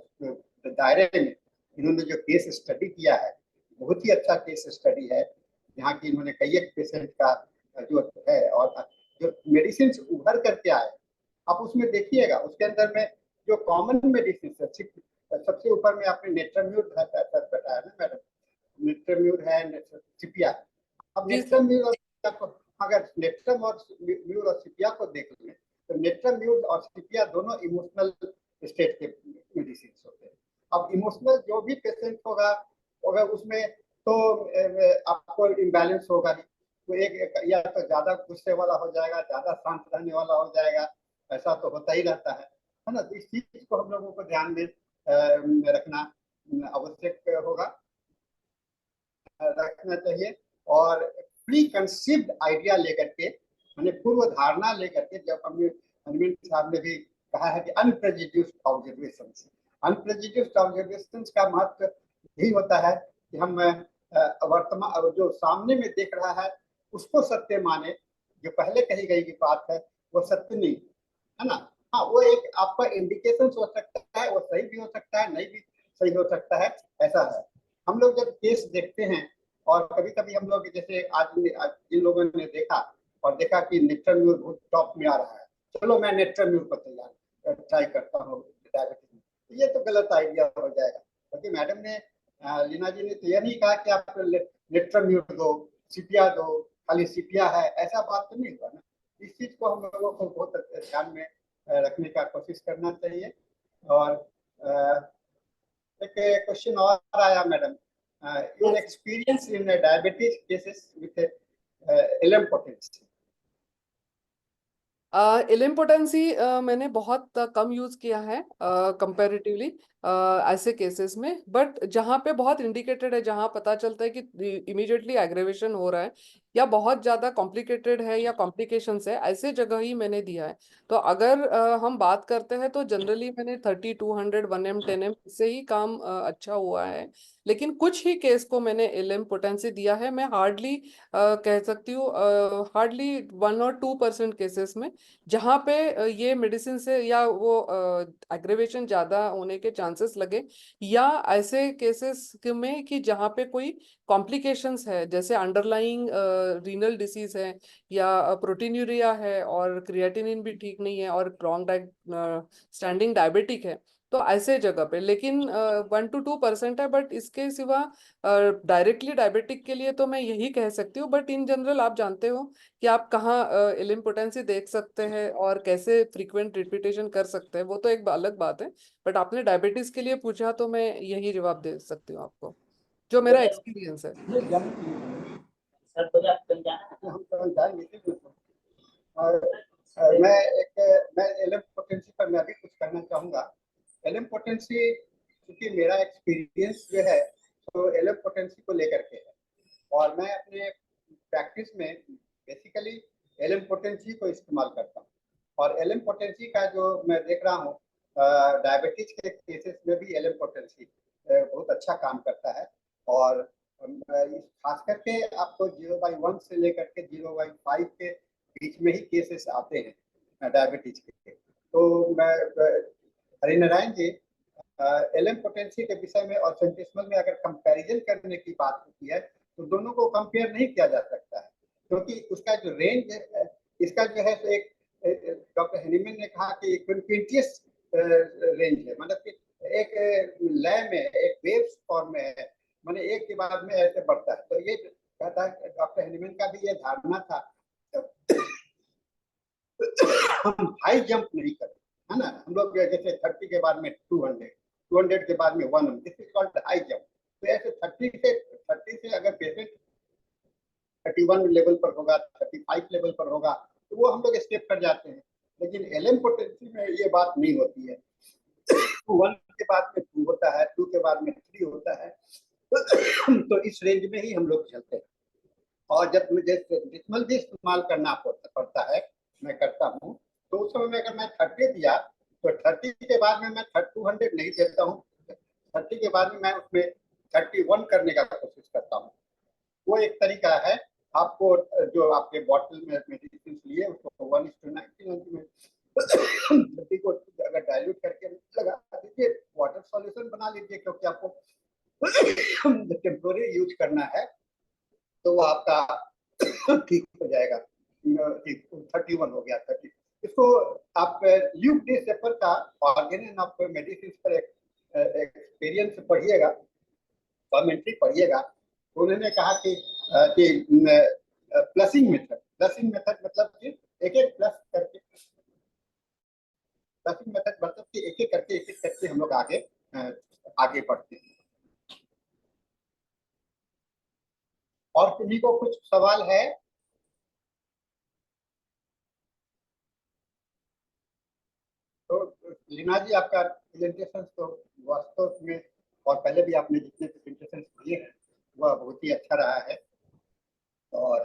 दायरे में इन्होंने जो केस स्टडी किया है, बहुत ही अच्छा केस स्टडी है, जहाँ की इन्होंने कई एक पेशेंट का जो है और जो मेडिसिन उभर करके आए, आप उसमें देखिएगा, उसके अंदर में जो कॉमन मेडिसिन है, सबसे ऊपर में आपने नेट्राम्यूर बताया ना मैडम, नेट्राम्यूर है, सिपिया। अब नेट्राम्यूर और सिपिया को, अगर नेट्रम और म्यूर और सिपिया को देख लें तो नेट्राम्यूर और सिपिया दोनों इमोशनल स्टेट के मेडिसिन होते हैं। अब इमोशनल जो भी पेशेंट होगा, अगर उसमें तो आपको इम्बैलेंस होगा ही, तो एक या तो ज्यादा गुस्से वाला हो जाएगा, ज्यादा शांत रहने वाला हो जाएगा, ऐसा तो होता ही रहता है ना। तो इस चीज को हम लोगों को ध्यान में रखना आवश्यक होगा, रखना चाहिए। और प्री कंसीव्ड आइडिया लेकर के, मैंने पूर्व धारणा लेकर के, जब हमने हनुमान साहब ने भी कहा है कि अनप्रेजुडिस्ड ऑब्जर्वेशंस, अनप्रेजुडिस्ड ऑब्जर्वेशंस का महत्व यही होता है कि हम वर्तमान जो सामने में देख रहा है उसको सत्य माने, जो पहले कही गई की बात है वो सत्य नहीं है ना। हाँ, वो एक आपका इंडिकेशन हो सकता है, वो सही भी हो सकता है, नहीं भी सही हो सकता है, ऐसा है। हम लोग जब केस देखते हैं, और कभी कभी हम लोग जैसे आज जिन लोगों ने देखा और देखा कि नेट्राम्यूर बहुत टॉप में आ रहा है, चलो मैं नेट्राम्यूर को ट्राई करता हूँ डायबिटीज में, तो ये तो गलत आइडिया हो जाएगा। क्योंकि मैडम ने, लीना जी ने तो यह नहीं कहा कि आप नेट्राम्यूर दो, सिपिया दो, खाली सिपिया है, ऐसा बात तो नहीं हुआ ना। इस चीज को हम लोगों को बहुत ध्यान में रखने का कोशिश करना चाहिए। और एक क्वेश्चन और आया madam, your experience in diabetes cases with impotency. Impotency मैंने बहुत कम यूज किया है कंपैरेटिवली ऐसे केसेस में, बट जहाँ पे बहुत इंडिकेटेड है, जहाँ पता चलता है कि इमीडिएटली एग्रेवेशन हो रहा है या बहुत ज्यादा कॉम्प्लिकेटेड है या कॉम्प्लिकेशंस है, ऐसे जगह ही मैंने दिया है। तो अगर हम बात करते हैं तो जनरली मैंने 30, 200, 1M, 10M से ही काम अच्छा हुआ है। लेकिन कुछ ही केस को मैंने इलेम्पोटेंसी दिया है। मैं हार्डली कह सकती हूँ, हार्डली 1 और 2% केसेस में जहाँ पे ये मेडिसिन से या वो एग्रेवेशन ज्यादा होने के चांसेस लगे, या ऐसे केसेस में कि जहाँ पे कोई कॉम्प्लिकेशंस है, जैसे अंडरलाइंग रीनल डिसीज है या प्रोटीन्यूरिया है और क्रिएटिनिन भी ठीक नहीं है और लॉन्ग स्टैंडिंग डायबिटिक है, तो ऐसे जगह पे। लेकिन 1 to 2% है, बट इसके सिवा डायरेक्टली डायबिटिक के लिए तो मैं यही कह सकती हूँ। बट इन जनरल आप जानते हो कि आप कहाँ इलिम्पोटेंसी देख सकते हैं और कैसे फ्रीक्वेंट रिपीटेशन कर सकते हैं, वो तो एक अलग बात है। बट आपने डायबिटीज के लिए पूछा तो मैं यही जवाब दे सकती हूँ आपको, जो मेरा एक्सपीरियंस है। और मैं एलिम्पोटेंसी पर मैं भी कुछ करना चाहूँगा। एलिम्पोटेंसी क्योंकि मेरा एक्सपीरियंस जो है तो एलिम्पोटेंसी को लेकर के है, और मैं अपने प्रैक्टिस में बेसिकली एलिम्पोटेंसी को इस्तेमाल करता हूँ। और एलिम्पोटेंसी का जो मैं देख रहा हूँ, डायबिटीज के केसेस में भी एलिम्पोटेंसी बहुत अच्छा काम करता है। और खास करके आपको 0/1 से लेकर के 0/5 के बीच में ही केसेस आते हैं डायबिटीज के। तो मैं हरिनारायण जी, एलिम्पोटेंसी के विषय में और सेंटिसमल में अगर कंपैरिजन करने की बात होती है तो दोनों को कंपेयर नहीं किया जा सकता है, क्योंकि उसका जो रेंज है, इसका जो है तो एक डॉक्टर हेनीमैन ने कहा कि क्विंटियस रेंज है, मतलब कि एक लय में, एक वेव्स फॉर्म में है, माने एक के बाद में ऐसे बढ़ता है। तो ये कहता है डॉक्टर हेनीमैन का भी ये धारणा था, हम हाई जंप नहीं करें, है ना। हम लोग जैसे 30 के बाद में 200, 200 के बाद में 100, this is called high jump. तो ऐसे 30 से अगर पेशेंट 31 लेवल पर होगा, 35 लेवल पर होगा, तो वो हम लोग स्किप कर जाते हैं। लेकिन LM पोटेंसी में ये बात नहीं होती है। 1 के बाद में 2 होता है, 2 के बाद में 3 होता है। तो इस रेंज में ही हम लोग चलते हैं। और जब मुझे डेसिमल भी इस्तेमाल करना पड़ता है, मैं करता हूँ, तो उस समय में अगर मैं 30 दिया तो 30 के बाद में मैं 200 नहीं देता हूँ। 30 के बाद में मैं उसमें 31 करने का कोशिश करता हूँ। वो एक तरीका है। आपको जो आपके बॉटल में मेडिसिन लिए उसको 1:90 में 30 को अगर डाइल्यूट करके लगा दीजिए, वाटर सॉल्यूशन बना लीजिए, क्योंकि आपको टेम्पोररी यूज करना है, तो वो आपका ठीक हो जाएगा। 31 हो गया 30। इसको आप ल्यूक डी शेफर का ऑर्गेनिक ऑफ मेडिसिन पर एक्सपीरियंस पढ़िएगा, कमेंट्री पढ़िएगा। उन्होंने कहा कि प्लसिंग मेथड मतलब कि एक प्लस करके, प्लसिंग मेथड मतलब कि एक करके हम लोग आगे बढ़ते हैं। और किसी को कुछ सवाल है? तो लीना जी, आपका प्रेजेंटेशन तो वास्तव में, और पहले भी आपने जितने प्रेजेंटेशन दिए हैं वह बहुत ही अच्छा रहा है। और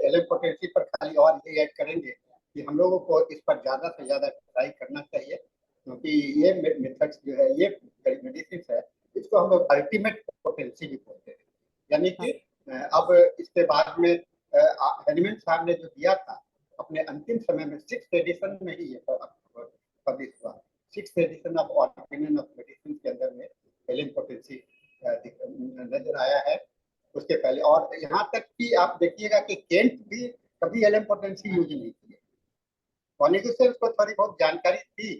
LM पोटेंसी पर खाली और ये ऐड करेंगे कि हम लोगों को इस पर ज़्यादा से ज़्यादा ट्राई करना चाहिए, क्योंकि ये मेथड्स जो है, ये मेडिसिन है, इसको हम लोग अल्टीमेट पोटेंसी भी बोलते हैं। यानी कि अब इसके बाद में हेनिमैन साहब ने जो दिया था अपने अंतिम समय में, 6th एडिशन में ही ये पब्लिश हुआ। 6th edition of organic of medicine के अंदर में LM पोटेंसी नजर आया है। उसके पहले, और यहाँ तक कि आप देखिएगा कि केंट भी कभी LM पोटेंसी यूज नहीं किए। कॉर्निग्लिसेंस को थोड़ी बहुत जानकारी थी,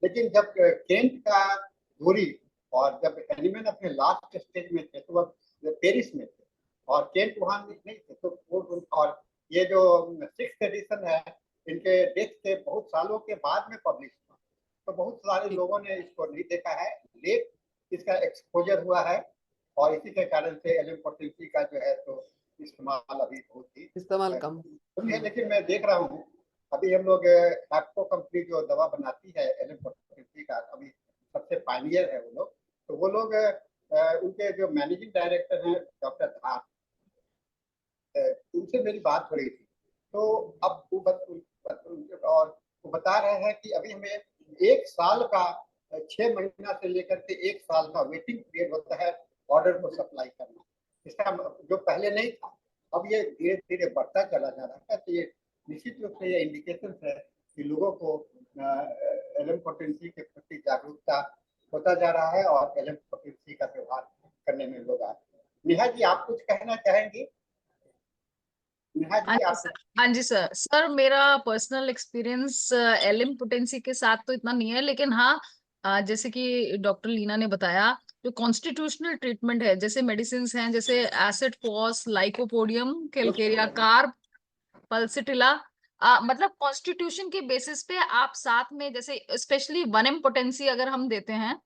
लेकिन जब केंट का दूरी, और जब हेनिमैन अपने लास्ट स्टेज में थे तो वह पेरिस में थे और केंट वहां नहीं थे, तो वो, और ये जो 6th एडिशन है, इनके डेथ के बहुत सालों के बाद में पब्लिश हुआ, तो बहुत सारे लोगों ने इसको नहीं देखा है, लेट इसका एक्सपोजर हुआ है, और इसी के कारण से LM पोटेंसी का जो है तो इस्तेमाल अभी बहुत ही इस्तेमाल कम है। लेकिन मैं देख रहा हूँ अभी हम लोग हैप्को कंपनी जो दवा बनाती है LM पोटेंसी का, अभी सबसे पायनियर है वो लोग, तो वो लोग उनके जो मैनेजिंग डायरेक्टर हैं डॉक्टर धार, उनसे मेरी बात हो रही थी, तो अब और वो बता रहे हैं कि अभी हमें 1 साल का 6 महीना से लेकर के 1 साल का वेटिंग पीरियड होता है ऑर्डर को सप्लाई करना। इसका जो पहले नहीं था, अब ये धीरे धीरे बढ़ता चला जा रहा है। तो ये निश्चित रूप से ये इंडिकेशन है कि लोगों को LM पोटेंसी के प्रति जागरूकता होता जा रहा है और LM पोटेंसी का व्यवहार करने में लोग आ रहे हैं। नेहा जी, आप कुछ कहना चाहेंगे? नेहा हाँ जी, जी आप सर, हाँ जी सर। सर, मेरा पर्सनल एक्सपीरियंस LM पोटेंसी के साथ तो इतना नहीं है, लेकिन हाँ, जैसे कि डॉक्टर लीना ने बताया, जो कॉन्स्टिट्यूशनल ट्रीटमेंट है, जैसे मेडिसिन हैं, जैसे acid phos, lycopodium, Calcarea carb, pulsatilla, मतलब कॉन्स्टिट्यूशन के बेसिस पे आप साथ में, जैसे स्पेशली 1M पोटेंसी अगर हम देते हैं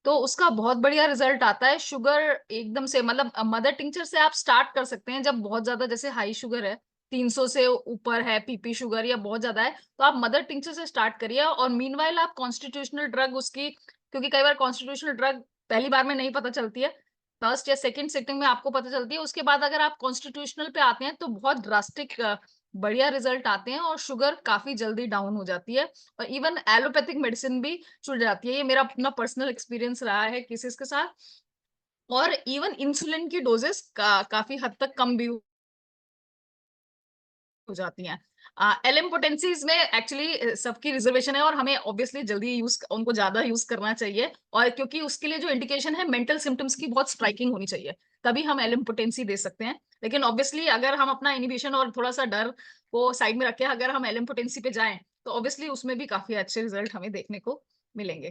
तो उसका बहुत बढ़िया रिजल्ट आता है। शुगर एकदम से, मतलब मदर टिंचर से आप स्टार्ट कर सकते हैं जब बहुत ज्यादा, जैसे हाई शुगर है, 300 से ऊपर है पीपी शुगर या बहुत ज्यादा है, तो आप मदर टिंचर से स्टार्ट करिए। और मीनवाइल आप कॉन्स्टिट्यूशनल ड्रग उसकी, क्योंकि कई बार कॉन्स्टिट्यूशनल ड्रग पहली बार में नहीं पता चलती है, फर्स्ट या सेकंड सिटिंग में आपको पता चलती है, उसके बाद अगर आप कॉन्स्टिट्यूशनल पे आते हैं तो बहुत ड्रास्टिक बढ़िया रिजल्ट आते हैं और शुगर काफी जल्दी डाउन हो जाती है, और इवन एलोपैथिक मेडिसिन भी छूट जाती है। ये मेरा अपना पर्सनल एक्सपीरियंस रहा है केसेस के साथ। और इवन इंसुलिन की डोजेस काफी हद तक कम भी हो जाती हैं। LM पोटेंसीज में एक्चुअली सबकी रिजर्वेशन है, और हमें ऑब्वियसली जल्दी उनको ज्यादा यूज करना चाहिए, और क्योंकि उसके लिए जो इंडिकेशन है, मेंटल सिम्टम्स की बहुत स्ट्राइकिंग होनी चाहिए, तभी हम LM पोटेंसी दे सकते हैं। लेकिन ऑब्वियसली अगर हम अपना इनिबिशन और थोड़ा सा डर को साइड में रखें, अगर हम LM पोटेंसी पे जाएं, तो ऑब्वियसली उसमें भी काफी अच्छे रिजल्ट हमें देखने को मिलेंगे।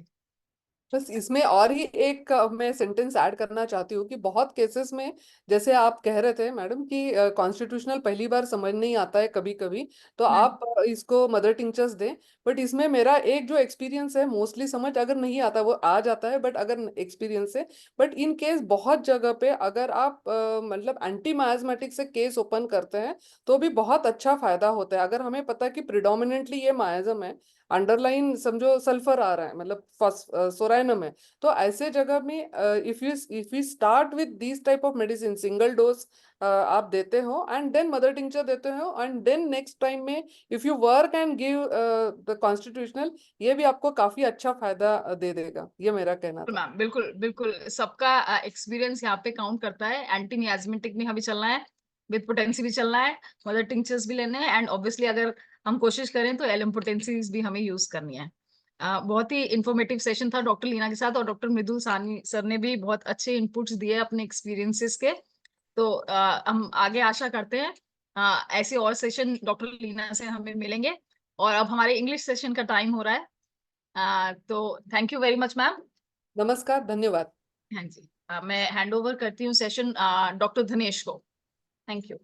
बस इसमें और ही एक मैं सेंटेंस ऐड करना चाहती हूँ कि बहुत केसेस में, जैसे आप कह रहे थे मैडम कि कॉन्स्टिट्यूशनल पहली बार समझ नहीं आता है कभी कभी, तो आप इसको मदर टिंचर्स दें। बट इसमें मेरा एक जो एक्सपीरियंस है, मोस्टली समझ अगर नहीं आता वो आ जाता है, बट अगर एक्सपीरियंस है, बट इन केस बहुत जगह पे अगर आप मतलब एंटी मायाजमेटिक से केस ओपन करते हैं तो भी बहुत अच्छा फायदा होता है। अगर हमें पता है कि प्रिडोमिनेंटली ये मायाजम है, अंडरलाइन समझो सल्फर आ रहा है, मतलब सोराइनम है, तो ऐसे जगह में if you start with this type of medicine, single dose आप देते हो एंड देन मदर टिंचर देते हो, एंड देन नेक्स्ट टाइम में if you work and give the constitutional, ये भी आपको काफी अच्छा फायदा दे देगा, ये मेरा कहना था। मैम बिल्कुल बिल्कुल, सबका एक्सपीरियंस यहाँ पे काउंट करता है। एंटी मियाजमेटिक भी हमें चलना है, विद पोटेंसी भी चलना है, मदर टिंचर्स भी लेने हैं, एंड ऑब्वियसली अगर हम कोशिश करें तो एलएम पोटेंसीज भी हमें यूज करनी है। बहुत ही इंफॉर्मेटिव सेशन था डॉक्टर लीना के साथ, और डॉक्टर मृदुल सानी सर ने भी बहुत अच्छे इनपुट्स दिए अपने एक्सपीरियंसेस के। तो हम आगे आशा करते हैं ऐसे और सेशन डॉक्टर लीना से हमें मिलेंगे। और अब हमारे इंग्लिश सेशन का टाइम हो रहा है, तो thank you very much ma'am. नमस्कार, धन्यवाद। हाँ जी, मैं हैंड ओवर करती हूँ सेशन डॉक्टर धनेश को। Thank you.